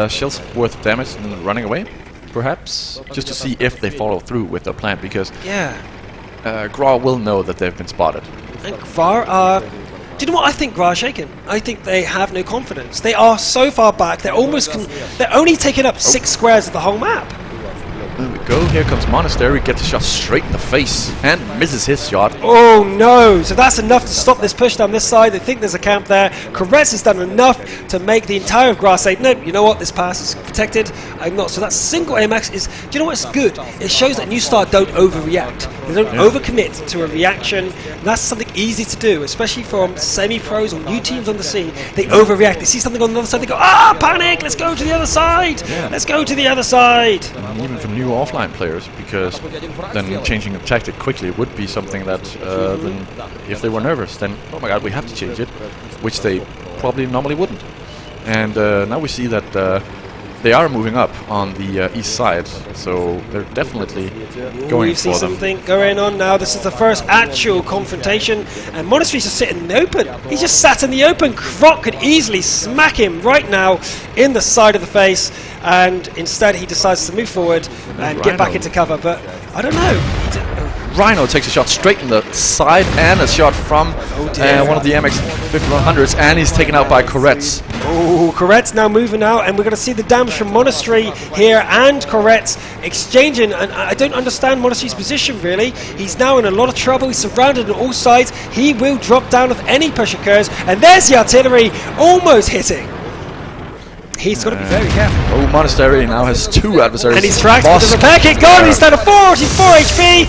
shells worth of damage and then running away, perhaps? Just to see if they follow through with their plan, because GRA will know that they've been spotted. And GRA are... Do you know what I think GRA are shaken? I think they have no confidence. They are so far back, they're almost... they're only taking up 6 squares of the whole map. There we go, here comes Monastery, gets a shot straight in the face, and misses his shot. Oh no, so that's enough to stop this push down this side. They think there's a camp there. Caress has done enough to make the entire GRA say, no, you know what, this pass is protected, I'm not. So that single AMX is, do you know what's good? It shows that New Star don't overreact. They don't overcommit to a reaction. And that's something easy to do, especially from semi-pros or new teams on the scene. They overreact, they see something on the other side, they go, panic, let's go to the other side, let's go to the other side. And even for new offline players, because then changing the tactic quickly would be something that then if they were nervous, then oh my god, we have to change it, which they probably normally wouldn't. And now we see that they are moving up on the east side, so they're definitely going for them. We see something going on now. This is the first actual confrontation, and Monastery's just sitting in the open. He just sat in the open. Croc could easily smack him right now in the side of the face, and instead he decides to move forward and get back into cover. But I don't know. Rhino takes a shot straight in the side, and a shot from one of the MX-5100s, and he's taken out by Koretz. Oh, Koretz now moving out, and we're going to see the damage from Monastery here, and Koretz exchanging, and I don't understand Monastery's position really. He's now in a lot of trouble, he's surrounded on all sides, he will drop down if any push occurs, and there's the artillery almost hitting. He's got to be very careful. Oh, Monastery now has 2 adversaries. And he's tracked with the repair kit gone, he's down to 44 HP!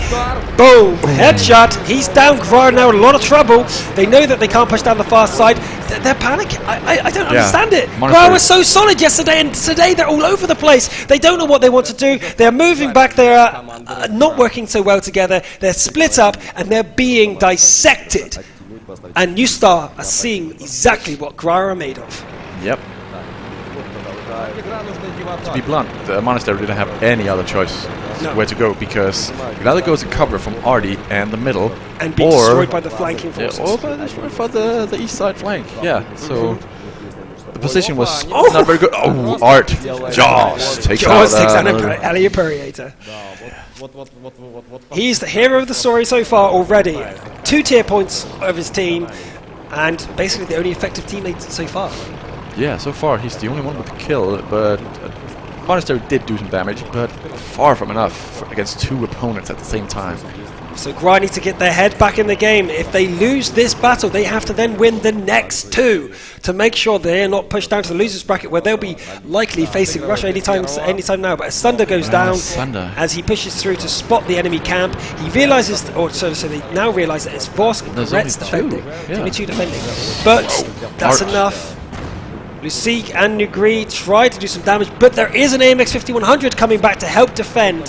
Boom! Headshot, he's down. GRA now in a lot of trouble. They know that they can't push down the far side. They're panicking. I don't understand it. GRA was so solid yesterday, and today they're all over the place. They don't know what they want to do. They're moving back, they're not working so well together. They're split up, and they're being dissected. And New Star are seeing exactly what GRA are made of. Yep. To be blunt, the Monastery didn't have any other choice where to go, because it either goes to cover from Artie and the middle, and be destroyed by the flanking forces. Or by the east side flank. Yeah, so the position was not very good. Oh, Art Jaws takes out Elliot Perriator. He's the hero of the story so far already. 2 tier points of his team, and basically the only effective teammate so far. Yeah, so far he's the only one with a kill, but Monastery did do some damage, but far from enough against 2 opponents at the same time. So GRA need to get their head back in the game. If they lose this battle, they have to then win the next 2 to make sure they're not pushed down to the losers bracket, where they'll be likely facing Russia anytime now. But as Thunder goes down, as he pushes through to spot the enemy camp, he realizes, so they now realize that it's Vosk and Koretz defending. Only 2 defending, but that's enough. Lucic and Nugri try to do some damage, but there is an AMX-5100 coming back to help defend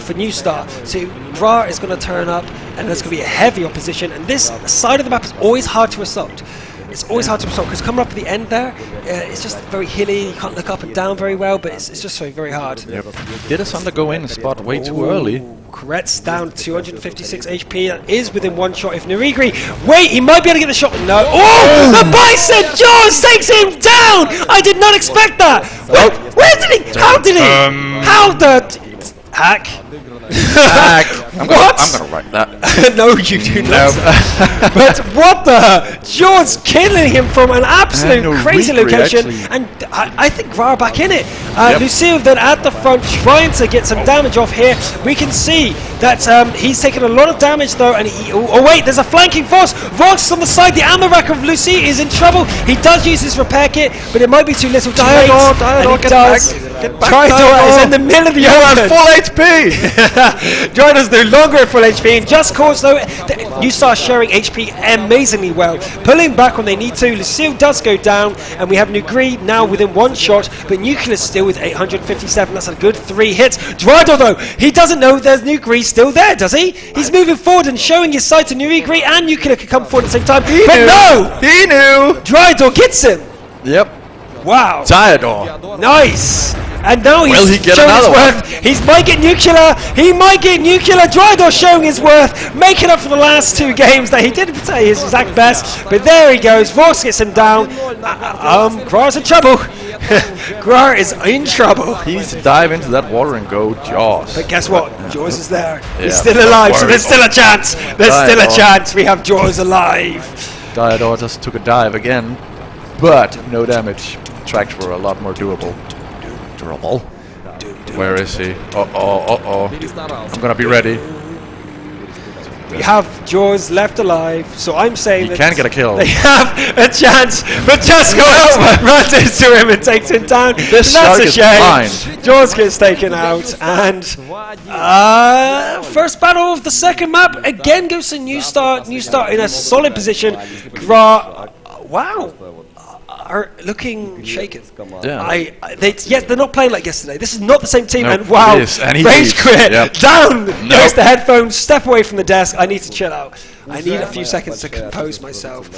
for New Star. So GRA is going to turn up, and there's going to be a heavy opposition, and this side of the map is always hard to assault. It's always hard to assault, because coming up at the end there, it's just very hilly, you can't look up and down very well, but it's just very hard. Yep. Did a Thunder go in and spot way too early? Koretz down 256 HP, that is within 1 shot. If Nurigri, wait, he might be able to get the shot. No. Oh, the Bicep Jaws takes him down! I did not expect that! Where did he? How did he? How the... Hack? I'm gonna write that. No, you do not. But what the? Jaws killing him from an absolute crazy location, and I think GRA back in it. Lucille then at the front trying to get some damage off here. We can see that he's taken a lot of damage though, and he... Oh wait, there's a flanking force. Vox on the side. The ammo rack of Lucie is in trouble. He does use his repair kit, but it might be too little. Diador, get back. Diador is in the middle of the open. Full HP. Diador's no longer at full HP, and just cause though, New Star sharing HP amazingly well, pulling back when they need to. Lucille does go down, and we have Nugri now within 1 shot, but Nucleus still with 857. That's a good 3 hits. Diador though, he doesn't know there's Nugri still there, does he? He's moving forward and showing his sight to Nugri, and Nucleus can come forward at the same time. No! He knew! Diador gets him! Yep. Wow. Diador. Nice. And now he's he get showing his another worth. He might get nuclear. He might get nuclear. Diador showing his worth, making up for the last 2 games that he didn't play his exact best. But there he goes. Voss gets him down. GRA's in trouble. GRA is in trouble. He needs to dive into that water and go Jaws. But guess what? Jaws is there. He's still alive, so there's still a chance. There's still a chance. We have Jaws alive. Diador just took a dive again, but no damage. Tracks were a lot more doable. Where is he? I'm gonna be ready. We have Jaws left alive, so I'm saying he can get a kill. They have a chance, but just go out, runs into him and takes him down. This that's shark a shame. is blind. Jaws gets taken out, and first battle of the second map again goes to New Star. New Star in a solid position. GRA, wow. Are looking shaken. Yeah. They're not playing like yesterday. This is not the same team. And wow, and rage quit. Yep. Down. Goes the headphones. Step away from the desk. I need to chill out. I need a few seconds to compose myself.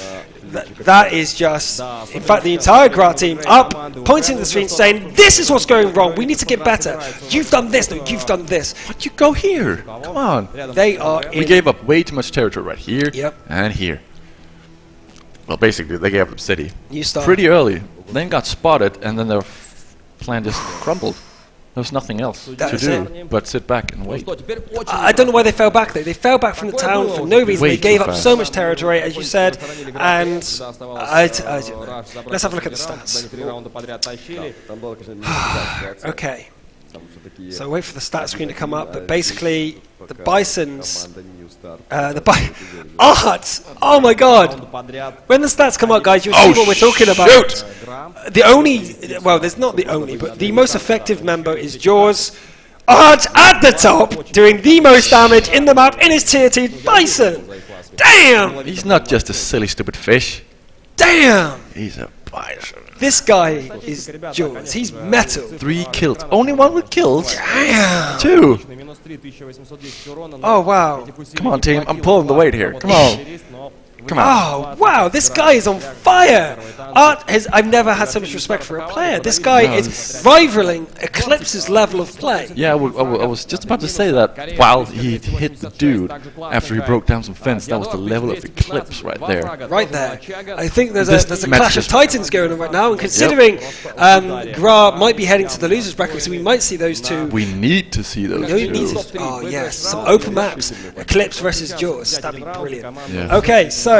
That is just, in fact, the entire GRA team up, pointing to the screen, saying, "This is what's going wrong. We need to get better. You've done this. No, you've done this. But you go here. Come on." They are. We gave up way too much territory right here. Yep. And here. Well, basically, they gave up city New Star. pretty early, then got spotted, and then their plan just crumbled. There's nothing else to That's do but sit back and wait. I don't know why they fell back though. They fell back from the town for no reason. They gave up so much territory, as you said, and let's have a look at the stats. Okay. So wait for the stats screen to come up, but basically the Bisons, Art! Oh my god! When the stats come up, guys, you'll see what we're talking about. The only, well, there's not the only, but the most effective member is Jaws. Art at the top, doing the most damage in the map in his tier 2 Bison! Damn! He's not just a silly, stupid fish. Damn! He's a bison. This guy is Jaws. He's metal. 3 kills. Only 1 with kills? Damn! 2! Oh, wow. Come on, team. I'm pulling the weight here. Come on. Come on. Oh, wow, this guy is on fire! Art has, I've never had so much respect for a player. This guy is rivaling Eclipse's level of play. Yeah, I was just about to say that while he hit the dude after he broke down some fence, that was the level of Eclipse right there. Right there. I think there's a clash of titans going on right now, and considering GRA might be heading to the losers bracket, so we might see those two. We need to see those two. Oh, yes, some open maps. Eclipse versus Jaws. That'd be brilliant. Yeah. Okay, so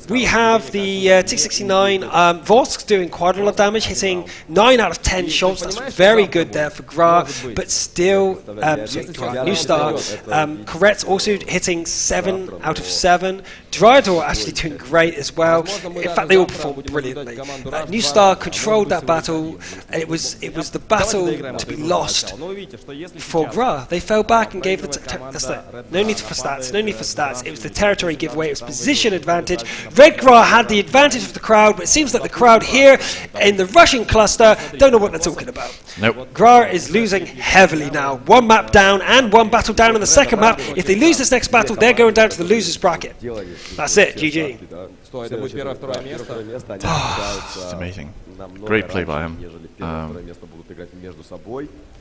we have the T69 Vosk doing quite a lot of damage, hitting 9 out of 10 shots. That's very good there for GRA, but still, New Star. Corret's also hitting 7 out of 7. Dryador actually doing great as well. In fact, they all performed brilliantly. New Star controlled that battle. It was the battle to be lost for GRA. They fell back and gave the no need for stats. No need for stats. It was the territory giveaway. It was position advantage. Red GRA had the advantage of the crowd, but it seems like the crowd here in the Russian cluster don't know what they're talking about. Nope. GRA is losing heavily now. 1 map down and 1 battle down in the second map. If they lose this next battle, they're going down to the losers bracket. That's it. GG. It's amazing. Great play by him.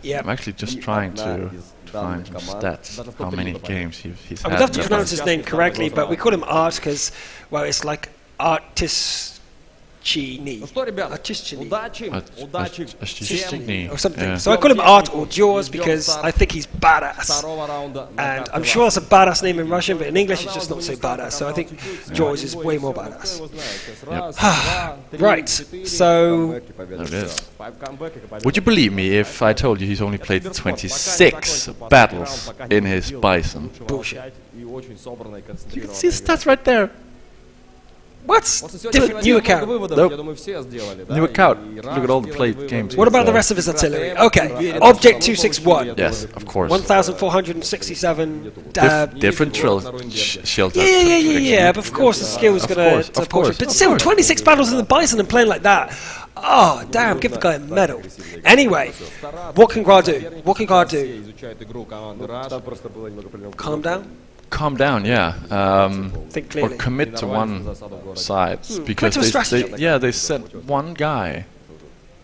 Yeah. I'm actually just trying to find some stats, how many games he's had. I would love to pronounce his name correctly, but we call him Art because, well, it's like Artischini. Artischini. Or something. Yeah. So I call him Art or Jaws because I think he's badass. And I'm sure that's a badass name in Russian, but in English it's just not so badass. So I think Jaws is way more badass. Right, so... There it is. Would you believe me if I told you he's only played 26 battles in his Bison? Bullshit. You can see the stats right there. What? Different new account. Nope. New account. Look at all the played games. What about the rest of his artillery? Okay. Object 261. Yes, of course. 1,467. Different shelter. Yeah. But of course the skill is going to... Of course. But still, 26 battles in the Bison and playing like that. Oh, damn, give the guy a medal. Anyway, what can GRA do? What can GRA do? Calm down? Calm down, yeah. Think Or clearly. commit to one side. Because Commit to a strategy. they sent one guy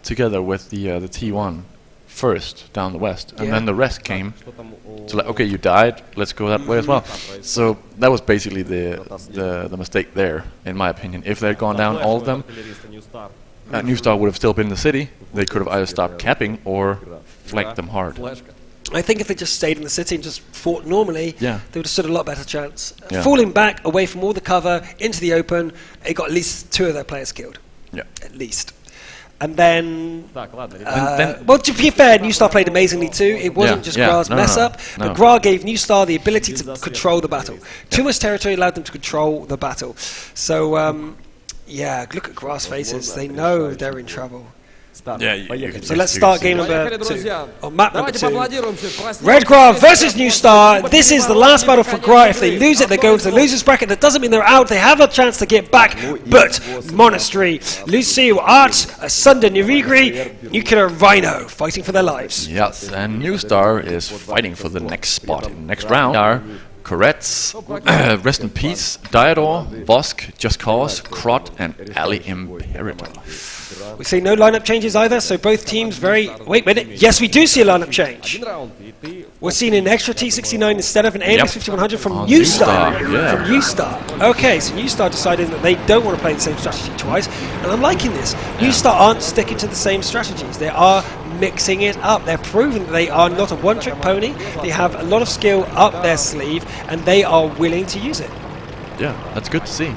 together with the T1 first down the west. And then the rest came to like, okay, you died, let's go that way as well. So that was basically the mistake there, in my opinion. If they'd gone down all of them, New Star would have still been in the city. They could have either stopped capping or flanked them hard. I think if they just stayed in the city and just fought normally, they would have stood a lot better chance. Yeah. Falling back away from all the cover into the open, it got at least 2 of their players killed. Yeah. At least. And then, well, to be fair, New Star played amazingly too. It wasn't just GRA's mess up, but GRA gave New Star the ability to control the battle. Too much territory allowed them to control the battle. So, yeah, look at GRA's faces. They know they're in trouble. So let's start game number 2, or map number 2. Red GRA versus New Star. This is the last battle for GRA. If they lose it, they go into the losers bracket. That doesn't mean they're out. They have a chance to get back. But Monastery, Lucio, Art, Asunder, Nirigri, Nuclear Rhino fighting for their lives. Yes, and New Star is fighting for the next spot in the next round. Are Koretz, Rest in Peace, Diador, Vosk, Just Cause, Krot, and Ali Imperator. We see no lineup changes either, so both teams very... Wait a minute. Yes, we do see a lineup change. We're seeing an extra T69 instead of an AMX 5100 from New Star. From New Star. Okay, so New Star decided that they don't want to play the same strategy twice, and I'm liking this. New Star aren't sticking to the same strategies. They are mixing it up. They're proving that they are not a one-trick pony. They have a lot of skill up their sleeve, and they are willing to use it. Yeah, that's good to see.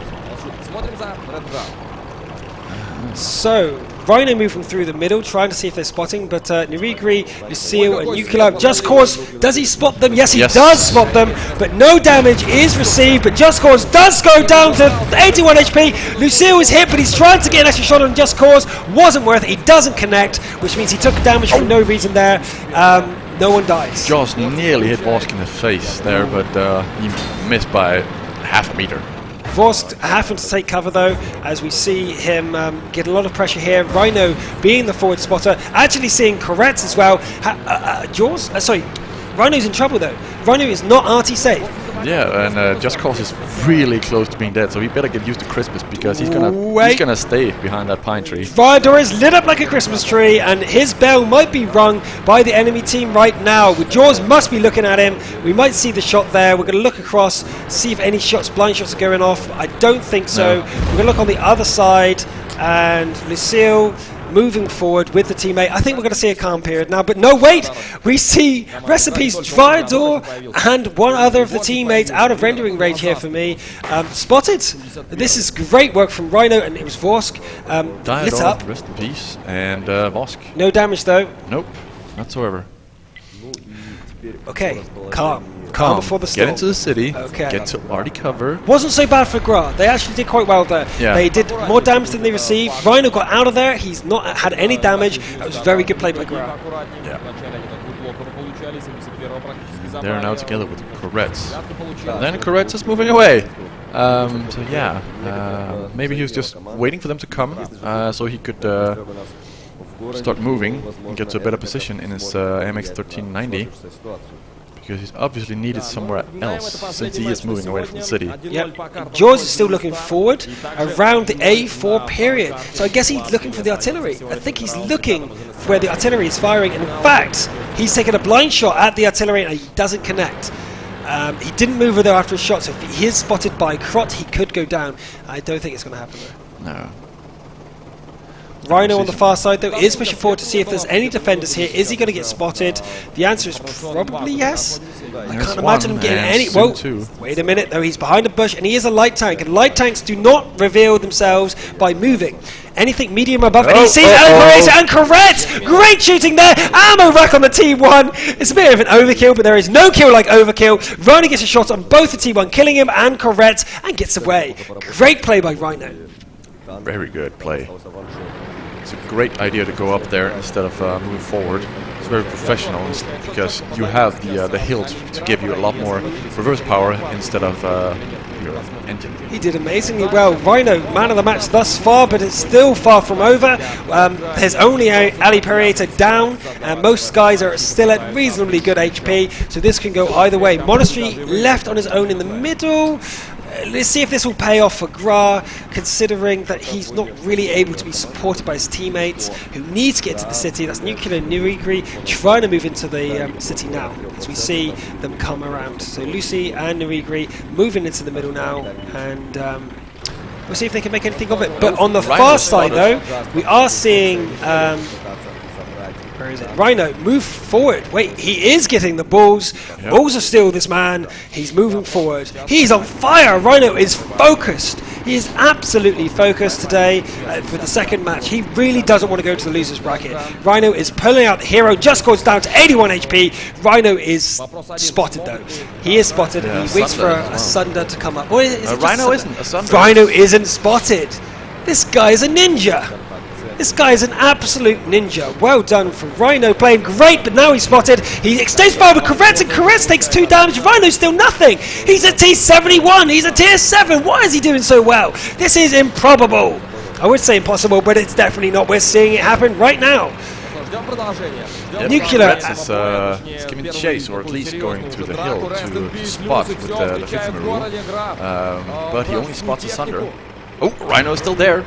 So, Rhino moving through the middle, trying to see if they're spotting, but Nirigri, Lucille, and Nuclear, Just Cause, does he spot them? Yes, he does spot them, but no damage is received, but Just Cause does go down to 81 HP. Lucille is hit, but he's trying to get an extra shot on Just Cause, wasn't worth it, he doesn't connect, which means he took damage for no reason there. No one dies. Jaws nearly hit Vosk in the face there, but he missed by half a meter. Vosk having to take cover though, as we see him get a lot of pressure here. Rhino being the forward spotter, actually seeing Koretz as well. Rhino's in trouble though. Rhino is not RT safe. Yeah, and Just Cause is really close to being dead, so he better get used to Christmas because he's gonna stay behind that pine tree. Viador is lit up like a Christmas tree, and his bell might be rung by the enemy team right now. Jaws must be looking at him. We might see the shot there. We're going to look across, see if any shots, blind shots are going off. I don't think so. No. We're going to look on the other side, and Lucille moving forward with the teammate. I think we're going to see a calm period now, but no, wait! We see Recipes, Viador, and one other of the teammates out of rendering range here for me. Spotted! This is great work from Rhino, and it was Vosk. Lit up. Rest in peace. And Vosk. No damage though. Nope, whatsoever. Okay, calm before the storm. Get into the city, get to Arty cover. Wasn't so bad for GRA. They actually did quite well there. Yeah. They did more damage than they received. Rhino got out of there. He's not had any damage. That was very good play by GRA. Yeah. They're now together with Koretz. And then Koretz is moving away. So yeah, maybe he was just waiting for them to come so he could start moving and get to a better position in his AMX 1390. Because he's obviously needed somewhere else, since he is moving away from the city. Yep. Jaws is still looking forward around the A4 period. So I guess he's looking for the artillery. I think he's looking for where the artillery is firing. And in fact, he's taken a blind shot at the artillery and he doesn't connect. He didn't move there after a shot, so if he is spotted by Krot, he could go down. I don't think it's going to happen though. No. Rhino on the far side though is pushing forward to see if there's any defenders here. Is he going to get spotted? The answer is probably yes. I can't imagine him getting any. Whoa! Wait a minute though. He's behind a bush and he is a light tank. And light tanks do not reveal themselves by moving. Anything medium above. And he's seen and correct. Great shooting there. Ammo rack on the T1. It's a bit of an overkill, but there is no kill like overkill. Rhino gets a shot on both the T1, killing him and correct, and gets away. Great play by Rhino. Very good play. It's a great idea to go up there instead of moving forward. It's very professional because you have the hilt to give you a lot more reverse power instead of your engine. He did amazingly well. Rhino, man of the match thus far, but it's still far from over. There's only Ali Perrieta down, and most guys are still at reasonably good HP, so this can go either way. Monastery left on his own in the middle. Let's see if this will pay off for GRA, considering that he's not really able to be supported by his teammates who need to get into the city. That's Nuclear and Nirigri trying to move into the city now, as we see them come around. So Lucy and Nirigri moving into the middle now, and we'll see if they can make anything of it. But on the far side, though, we are seeing... where is it? Rhino, move forward. Wait, he is getting the balls. Yep. Balls are still this man. He's moving forward. He's on fire. Rhino is focused. He is absolutely focused today for the second match. He really doesn't want to go to the loser's bracket. Rhino is pulling out the hero. Just goes down to 81 HP. Rhino is spotted though. He is spotted and he waits for a Sunder to come up. Or is it Rhino isn't a Sunder. Rhino isn't spotted. This guy is a ninja. This guy is an absolute ninja. Well done from Rhino, playing great, but now he's spotted. He extends forward with Koretz, and Koretz takes 2 damage. Rhino's still nothing. He's a T71. He's a tier 7. Why is he doing so well? This is improbable. I would say impossible, but it's definitely not. We're seeing it happen right now. Nuclear is giving chase, or at least going to the hill to spot with the fifth rule. But he only spots a Sunder. Oh, Rhino is still there.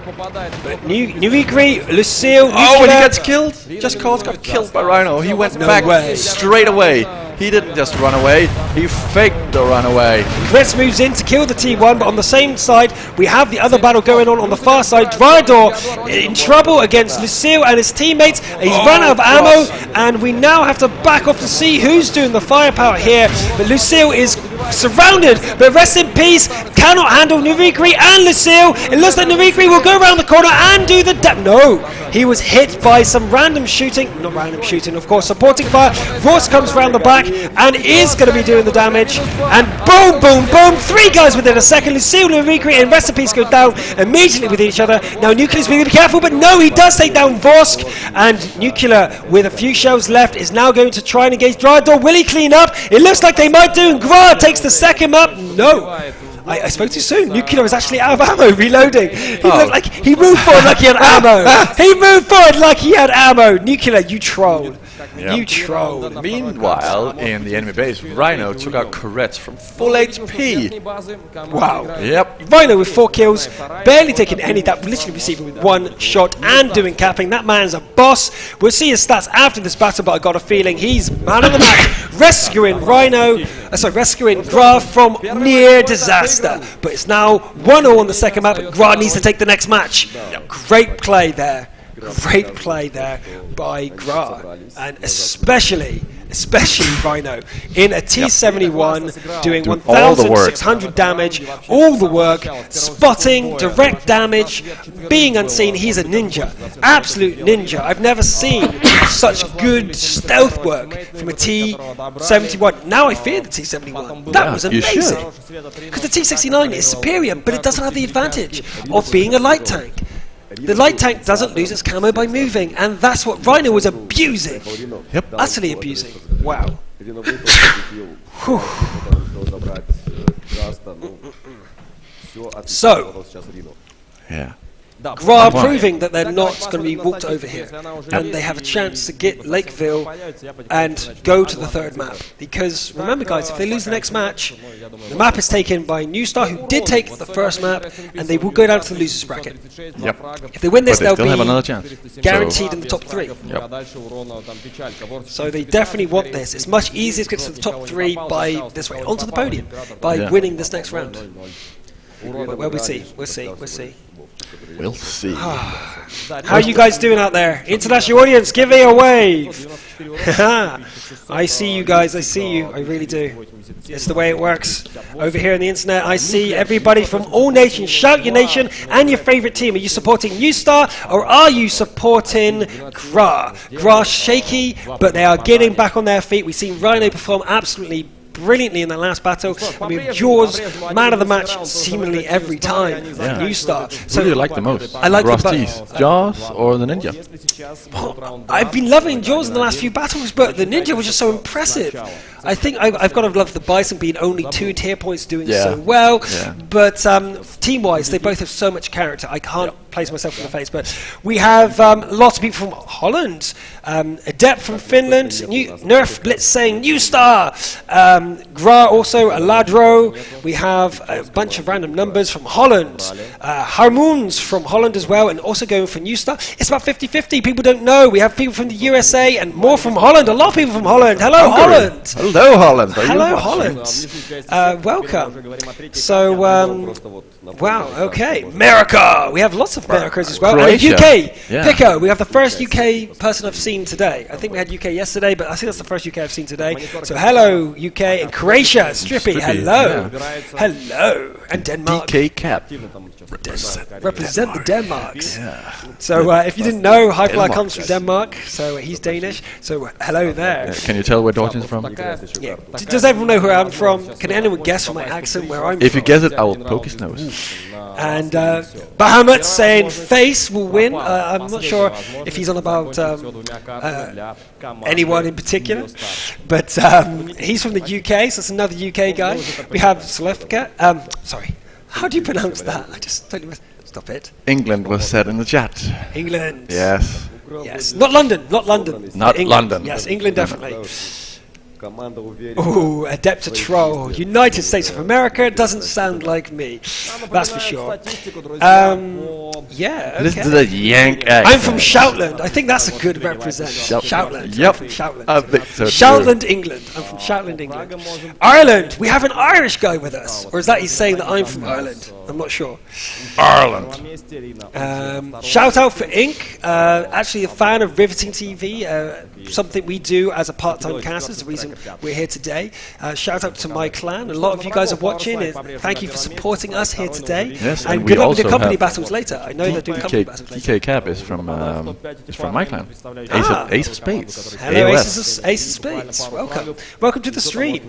Nirigri, Lucille, oh, and he gets killed. Just Cause got killed by Rhino. He went back straight away. He didn't just run away, he faked the runaway. Chris moves in to kill the T1, but on the same side, we have the other battle going on the far side. Drydor in trouble against Lucille and his teammates. He's run out of ammo, and we now have to back off to see who's doing the firepower here. But Lucille is surrounded, but rest in peace, cannot handle Nurikri and Lucille. It looks like Nurikri will go around the corner and do the no, he was hit by some random shooting, not random shooting, of course, supporting fire. Voss comes around the back and is going to be doing the damage, and boom, boom, boom, 3 guys within a second. Lucille, Nurikri and rest in peace go down immediately with each other. Now Nuclear's going to be careful, but no, he does take down Vosk, and Nuclear, with a few shells left, is now going to try and engage Drydor. Will he clean up? It looks like they might do, and Gra takes the second up. No. I spoke too soon. Nuclear was actually out of ammo, reloading. He looked like he moved forward like he had ammo. He moved forward like he had ammo. Nuclear, you trolled. Yep. You trolled. Meanwhile, in the enemy base, Rhino took out Koretz from full HP. Wow. Yep. Rhino with 4 kills, barely taking any damage, literally receiving 1 shot and doing capping. That man's a boss. We'll see his stats after this battle, but I got a feeling he's man of the match, rescuing rescuing Gra from near disaster. But it's now 1-0 on the second map. Gra needs to take the next match. Great play there. Great play there by Gra, and especially Rhino in a T71 doing 1,600 damage, all the work, spotting, direct damage, being unseen. He's a ninja, absolute ninja. I've never seen such good stealth work from a T71. Now I fear the T71. That was amazing, because the T69 is superior, but it doesn't have the advantage of being a light tank. The light tank doesn't lose its camo by moving, and that's what Rhino was abusing. Yep. Utterly abusing. Wow. So, yeah. Gra proving that they're not going to be walked over here, and they have a chance to get Lakeville and go to the 3rd map. Because remember, guys, if they lose the next match, the map is taken by New Star, who did take the 1st map, and they will go down to the losers bracket. Yep. If they win this, they'll still have another chance. Guaranteed in the top 3. Yep. So they definitely want this. It's much easier to get to the top 3 by this way, onto the podium, by winning this next round. Well, we'll see. We'll see. We'll see. We'll see. How are you guys doing out there? International audience, give me a wave. I see you guys, I see you, I really do. It's the way it works. Over here on the internet, I see everybody from all nations. Shout your nation and your favourite team. Are you supporting New Star or are you supporting Gra? Gra shaky, but they are getting back on their feet. We've seen Rhino perform absolutely brilliantly in the last battle. I mean, Jaws, man of the match, seemingly every time. New Star. So, who do you like the most? I like the Jaws or the Ninja? Well, I've been loving Jaws in the last few battles, but the Ninja was just so impressive. I think I've got to love the Bison being only 2 tier points doing so well. But team-wise, they both have so much character. I can't place myself in the face, but we have lots of people from Holland, Adept from Finland, Nerf Blitz saying New Star, Gra also, Aladro. We have a bunch of random numbers from Holland, Harmoons from Holland as well, and also going for New Star. It's about 50-50. People don't know. We have people from the USA and more from Holland. A lot of people from Holland. Hello, Holland. Hello, Holland. Hello, Holland. Welcome. So, wow. Okay, America. We have lots of Americas as well. UK. Pico. We have the first UK person I've seen today. I think we had UK yesterday, but I think that's the first UK I've seen today. So hello, UK and Croatia. Strippy. Hello. Hello. And Denmark. DK Cap. Represent the Denmarks. So if you didn't know, Highflyer comes from Denmark, so he's Danish. So hello there. Can you tell where Dorjan's from? Yeah. Does everyone know where I'm from? Can anyone guess from my accent where I'm from? If you guess it, I will poke his nose. And Bahamut saying Face will win. I'm not sure if he's on about anyone in particular, but he's from the UK, so it's another UK guy. We have Slefka. Sorry, how do you pronounce that? I just don't know. Stop it. England was said in the chat. England. Yes. Yes. Not London. Not London. Not England. London. Yes, England definitely. Ooh, Adepta Troll. United States of America doesn't sound like me. That's for sure. Yeah, okay. Listen to the Yank accent. I'm from Shoutland. I think that's a good represent. Shoutland. Yep. I'm from Shoutland. I think so too. Shoutland, England. I'm from Shoutland, England. Ireland. We have an Irish guy with us. Or is that he's saying that I'm from Ireland? I'm not sure. Ireland. Shout out for Inc. Actually a fan of Riveting TV. Something we do as a part-time caster is the reason we're here today. Shout out to my clan. A lot of you guys are watching. Thank you for supporting us here today. Yes, and good luck with the company battles later. I know they're doing company battles later. DK Cap is from my clan. Ace of Spades. Hello, Ace of Spades. Welcome. Welcome to the stream.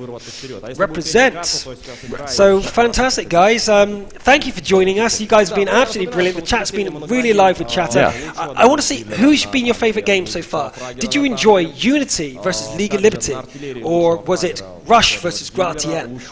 Represent. So fantastic, guys. Thank you for joining us. You guys have been absolutely brilliant. The chat's been really live with chatter. Yeah. I want to see who's been your favourite game so far. Did you enjoy Unity versus League of Liberty? Or was it Rush versus GRA?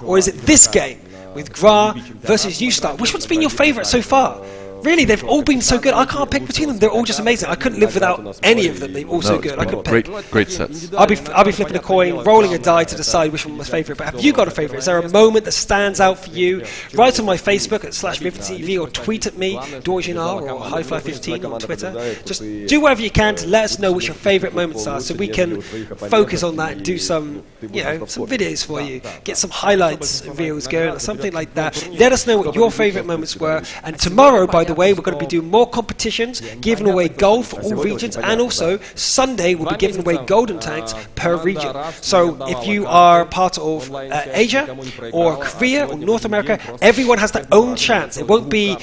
Or is it this game with GRA versus U-Star? Which one's been your favourite so far? Really, they've all been so good. I can't pick between them. They're all just amazing. I couldn't live without any of them. They're all so good. I couldn't pick. Great sets. I'll be flipping a coin, rolling a die to decide which one was my favourite. But have you got a favourite? Is there a moment that stands out for you? Write on my Facebook at /RiverTV or tweet at me, Dorjan or Highflyer15 on Twitter. Just do whatever you can to let us know what your favourite moments are, so we can focus on that and do some, some videos for you. Get some highlights reels going or something like that. Let us know what your favourite moments were. And tomorrow, by the way, we're going to be doing more competitions, giving away gold for all regions, and also Sunday we'll be giving away golden tanks per region. So if you are part of Asia or Korea or North America, everyone has their own chance. It won't be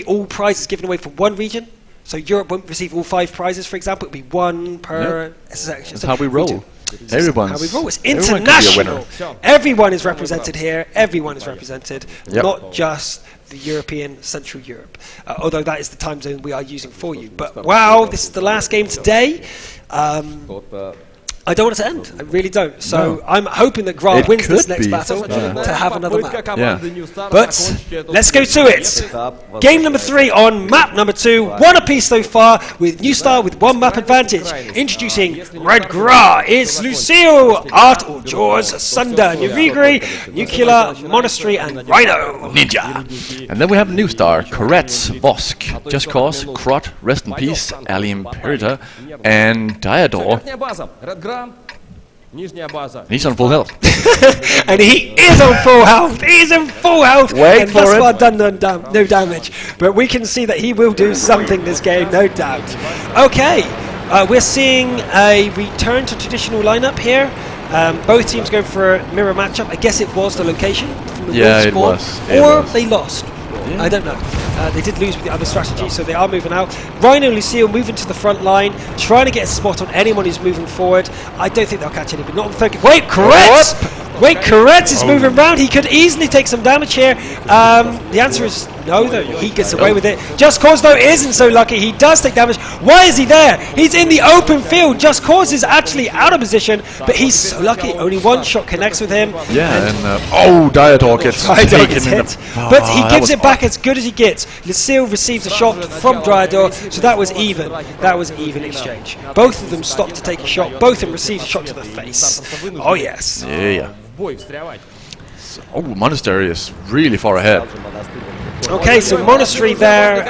all prizes given away for one region. So Europe won't receive all 5 prizes, for example. It'll be 1 per section. That's how we roll. Everyone's how we roll. It's international. Everyone is represented here. Everyone is represented, not just the European, Central Europe. Although that is the time zone we are using for you. But wow, this is the last game today. I don't want it to end. I really don't. So I'm hoping that GRA wins this next battle to have another map. But let's go to it. Game number 3 on map number 2. 1 apiece so far, with New Star with 1 map advantage. Introducing Red GRA is Lucille, Art or Jaws, Sunder, Nurigri, Nuclear, Monastery, and Rhino. Ninja. And then we have a new star, Koretz, Vosk, Just Cause, Krot, Rest in Peace, Ali Imperator, and Diador. He's on full health. And he is on full health. He's in full health. Wait and for thus it. far done no damage. But we can see that he will do something this game, no doubt. Okay, we're seeing a return to traditional lineup here. Both teams going for a mirror matchup. I guess it was the location from the Yeah, it score, was. or they lost. Yeah. I don't know. They did lose with the other strategy, so they are moving out. Rhino and Lucille moving to the front line, trying to get a spot on anyone who's moving forward. I don't think they'll catch anybody. Not on third. Wait, Koretz! Wait, Koretz is moving around. He could easily take some damage here. The answer is no, though. He gets away with it. Just Cause, though, isn't so lucky. He does take damage. Why is he there? He's in the open field. Just Cause is actually out of position, but he's so lucky. Only 1 shot connects with him. Yeah, and Diador gets taken in hit. But he gives it back as good as he gets. Lucille receives a shot from Diador, so that was even. That was an even exchange. Both of them stopped to take a shot. Both of them received a shot to the face. Oh, yes. Yeah. Oh, Monastery is really far ahead. Okay, so Monastery there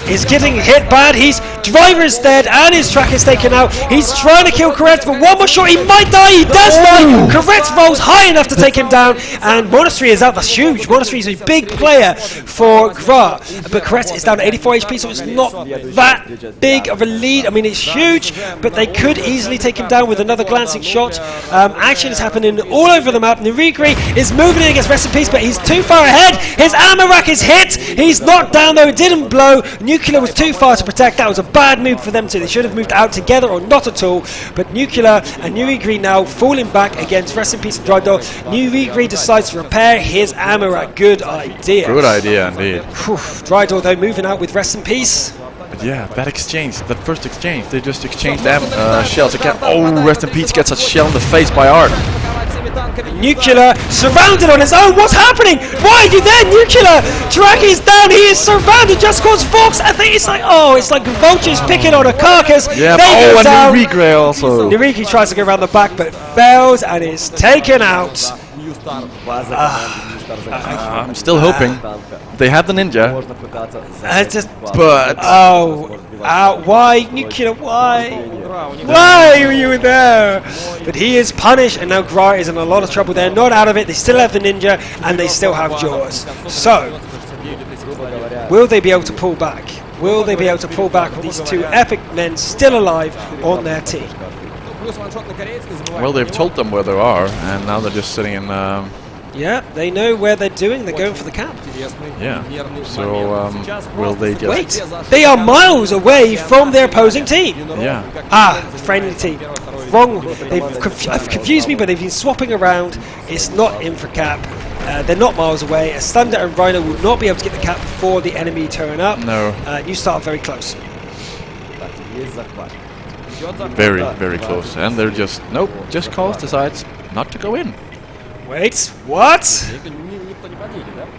is getting hit bad. His driver is dead and his track is taken out. He's trying to kill Koretz, but 1 more shot, he might die. He does die. Koretz rolls high enough to take him down, and Monastery is out. That's huge. Monastery is a big player for GRA, but Koretz is down to 84 HP, so it's not that big of a lead. I mean, it's huge, but they could easily take him down with another glancing shot. Action is happening all over the map. Nurigri is moving in against Rest in Peace, but he's too far ahead. His ammo rack is hit. He's knocked down, though. It didn't blow. Nuclear was too far to protect. That was a bad move for them too. They should have moved out together or not at all. But Nuclear and Nurigri now falling back against Rest in Peace and Drydor. Nurigri decides to repair his ammo rack. Good idea. Good idea, indeed. Drydor, though, moving out with Rest in Peace. But yeah, that exchange, that first exchange, they just exchanged shells again. Oh, Rest in Peace gets a shell in the face by Art. Nuclear surrounded on his own. What's happening? Why are you there, Nuclear? Draghi is down. He is surrounded. Just cause Fox. I think it's like, oh, it's like vultures picking on a carcass. Yeah. They go down. And Nuriki also. Nuriki tries to go around the back, but fails and is taken out. I'm still hoping. They have the ninja. But why, Nuclear? Why were you there? But he is punished, and now GRA is in a lot of trouble. They're not out of it. They still have the ninja, and they still have Jaws. So, will they be able to pull back? Will they be able to pull back with these two epic men still alive on their team? Well, they've told them where they are, and now they're just sitting in. Yeah, they know where they're doing. They're going for the cap. Yeah. So, will they just... Wait, they are miles away from their opposing team. Yeah. Friendly team. Wrong. They've confused me, but they've been swapping around. It's not in for cap. They're not miles away. Thunder and Rhino will not be able to get the cap before the enemy turn up. No. New Start very close. Very, very close. And they're just... Nope. Just Cause decides not to go in. Wait, what?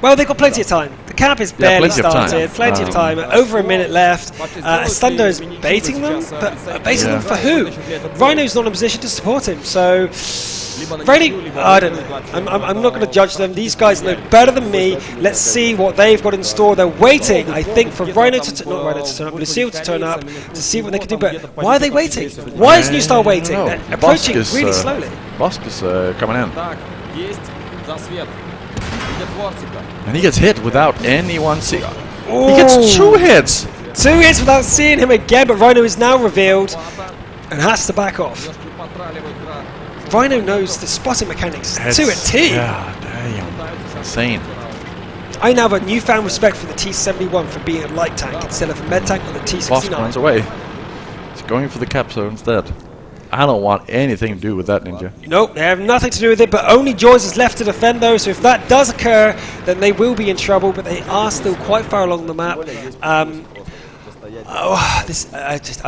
Well, they've got plenty of time. The cap is barely started. Plenty of time. Over a minute left. Thunder is baiting them, but baiting them for who? Rhino's not in a position to support him, so... Really, I don't know. I'm not going to judge them. These guys know better than me. Let's see what they've got in store. They're waiting, I think, for Rhino to not Rhino to turn up, Lucille to turn up to see what they can do. But why are they waiting? Why is New Star waiting? They're approaching really slowly. Bosk is coming in. And he gets hit without anyone seeing. He gets 2 hits! 2 hits without seeing him again, but Rhino is now revealed and has to back off. Rhino knows the spotting mechanics to a T. Yeah, damn. It's insane. I now have a newfound respect for the T-71 for being a light tank instead of a med tank on the T-69. Bosk runs away. He's going for the capsule instead. I don't want anything to do with that ninja. Nope, they have nothing to do with it, but only Jaws is left to defend though, so if that does occur, then they will be in trouble, but they are still quite far along the map. I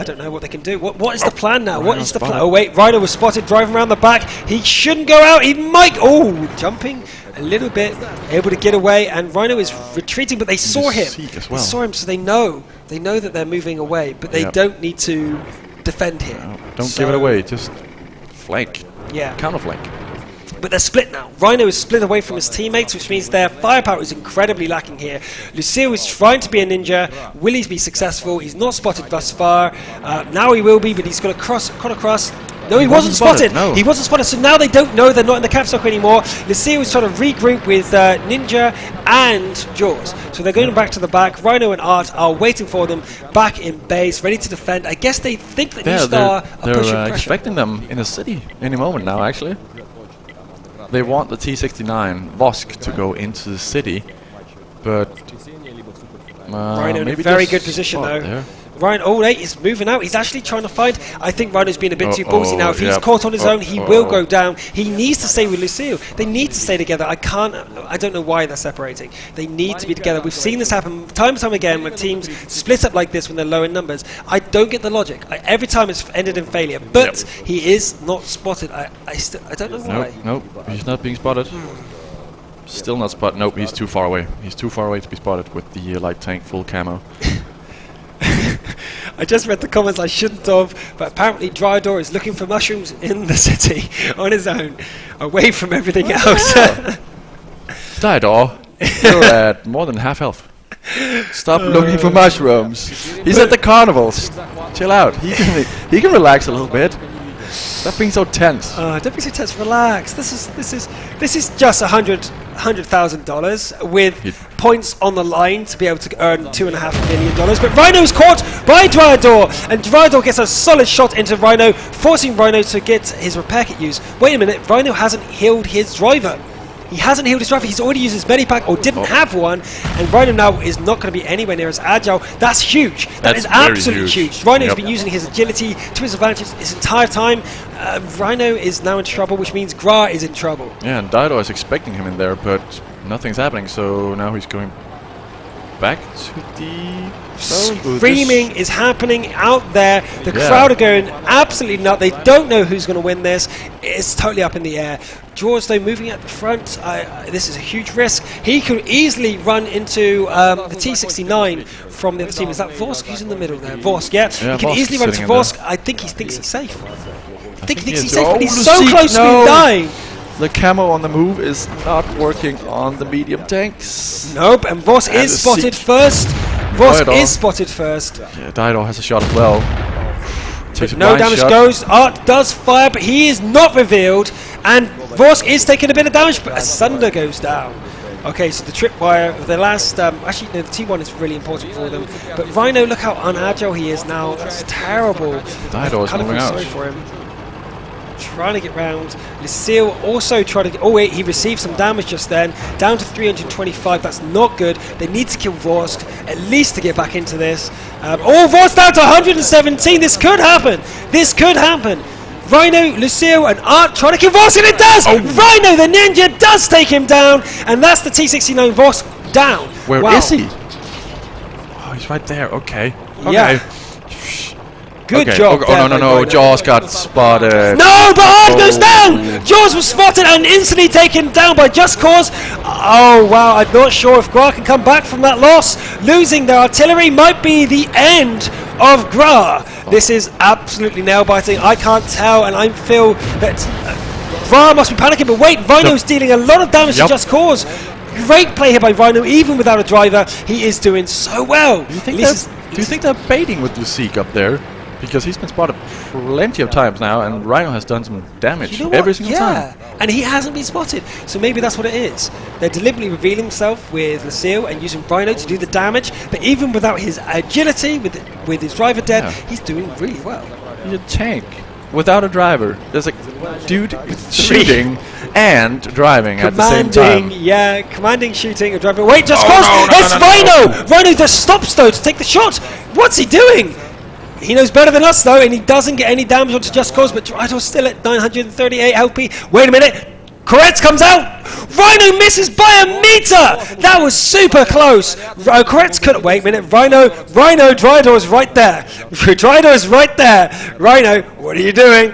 don't know what they can do. What is the plan now? What is the plan? Oh wait, Rhino was spotted driving around the back. He shouldn't go out. He might. Oh, jumping a little bit, able to get away, and Rhino is retreating. But they saw him. They saw him, so they know that they're moving away. But they don't need to defend here. No, don't give it away. Just flank. Yeah. Counter flank. But they're split now. Rhino is split away from his teammates, which means their firepower is incredibly lacking here. Lucille is trying to be a ninja. Will he be successful? He's not spotted thus far. Now he will be, but he's got to cut across. No, he wasn't spotted. No. He wasn't spotted, so now they don't know they're not in the cap circle anymore. Lucille is trying to regroup with Ninja and Jaws. So they're going back to the back. Rhino and Art are waiting for them back in base, ready to defend. I guess they think that New Star are pushing pressure. They're expecting them in the city any moment now, actually. They want the T-69 Bosk to go into the city, but Rhino in a very good position though. There. Rhino, oh wait, he's moving out. He's actually trying to find. I think Rhino's been a bit too ballsy now. If he's caught on his own, he will go down. He needs to stay with Lucille. They need to stay together. I don't know why they're separating. They need to be together. We've seen this happen time and time again when teams split up like this when they're low in numbers. I don't get the logic. Every time it's ended in failure. But he is not spotted. I don't know why. Nope, he's not being spotted. Still not spotted. Nope, he's too far away. He's too far away to be spotted with the light tank full camo. I just read the comments I shouldn't have, but apparently Dryador is looking for mushrooms in the city on his own, away from everything else. Dryador, you're at more than half health. Stop looking for mushrooms. He's at the carnivals. Chill out. He can relax a little bit. Stop being so tense. Don't be so tense. Relax. This is just $100,000 with points on the line to be able to earn $2.5 million. But Rhino's caught by Dryador, and Dryador gets a solid shot into Rhino, forcing Rhino to get his repair kit used. Wait a minute, Rhino hasn't healed his driver. He hasn't healed his driver. He's already used his medipack or didn't have one, and Rhino now is not going to be anywhere near as agile. That's huge. That is absolutely huge. Rhino's been using his agility to his advantage his entire time. Rhino is now in trouble, which means GRA is in trouble. Yeah, and Dido is expecting him in there, but nothing's happening, so now he's going back to the... Screaming is happening out there. The crowd are going absolutely nuts. They don't know who's going to win this. It's totally up in the air. George, though, moving at the front. This is a huge risk. He could easily run into the T69 from the other team. Is that Vorsk? Who's in the middle there? Vorsk, yeah. He can easily run into Vorsk. I think he thinks he's safe. I think he thinks he's safe, but he's so close to being dying. The camo on the move is not working on the medium tanks. Nope, and Voss is spotted first. Voss is spotted first. Yeah, Dido has a shot as well. But no damage goes. Art does fire, but he is not revealed. And Voss is taking a bit of damage, but Asunder goes down. Okay, so the tripwire, the last... actually, no, the T1 is really important for them. But Rhino, look how unagile he is now. That's terrible. Dido is moving out. Sorry for him. Trying to get round. Lucille also trying to get... Oh wait, he received some damage just then. Down to 325, that's not good. They need to kill Vorsk, at least to get back into this. Vorsk down to 117, this could happen! This could happen! Rhino, Lucille and Art trying to kill Vorsk, and it does! Rhino, the ninja, does take him down, and that's the T69 Vorsk down. Where is he? Oh, he's right there, okay. Yeah. Good job. Oh, no, Jaws got spotted. No, but Art goes down! Jaws was spotted and instantly taken down by Just Cause. Oh, wow, I'm not sure if GRA can come back from that loss. Losing their artillery might be the end of GRA. This is absolutely nail-biting. I can't tell, and I feel that GRA must be panicking, but wait, Rhino's dealing a lot of damage to Just Cause. Great play here by Rhino, even without a driver. He is doing so well. Do you think they're baiting with Lucic up there? Because he's been spotted plenty of times now, and Rhino has done some damage every single time. And he hasn't been spotted, so maybe that's what it is. They're deliberately revealing himself with Lucille and using Rhino to do the damage, but even without his agility, with his driver dead, he's doing really well. He's a tank without a driver. There's a dude shooting and driving at the same time. Yeah, commanding, shooting, and driving. Wait, Just Cause! It's Rhino! Rhino just stops though to take the shot! What's he doing? He knows better than us though, and he doesn't get any damage onto Just Cause, but Rhino's still at 938 LP. Wait a minute! Koretz comes out! Rhino misses by a meter! That was super close! Koretz could... Wait a minute, Rhino, Drydor's right there! Drydor's right there! Rhino, what are you doing?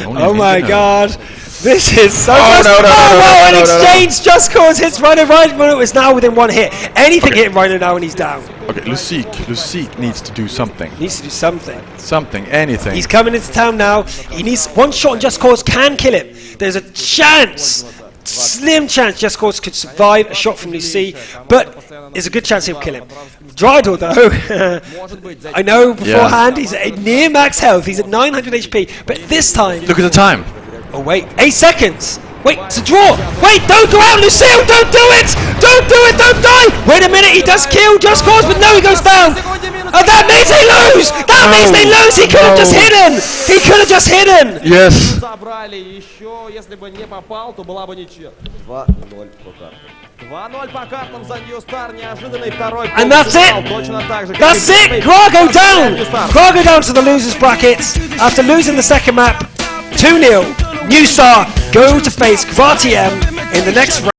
Oh my god! This is so close! Oh, an exchange! Just Cause hits Rhino. Rhino is now within one hit. Anything hitting Rhino now and he's down. Okay, Lucic needs to do something. Something, anything. He's coming into town now. He needs one shot and Just Cause can kill him. There's a chance, slim chance Just Cause could survive a shot from Lucy, but there's a good chance he'll kill him. Drydor though, I know beforehand he's at near max health. He's at 900 HP, but this time... Look at the time. Oh wait, 8 seconds! Wait, it's a draw! Wait, don't go out, Lucille! Don't do it! Don't do it! Don't die! Wait a minute, he does kill Just Cause, but no, he goes down! And that means they lose! That means they lose! He could have just hidden! He could have just hidden! Yes! And that's it! That's it! GRA go down! GRA go down to the losers brackets after losing the second map. 2-0. New Star go to face GRA TM in the next round.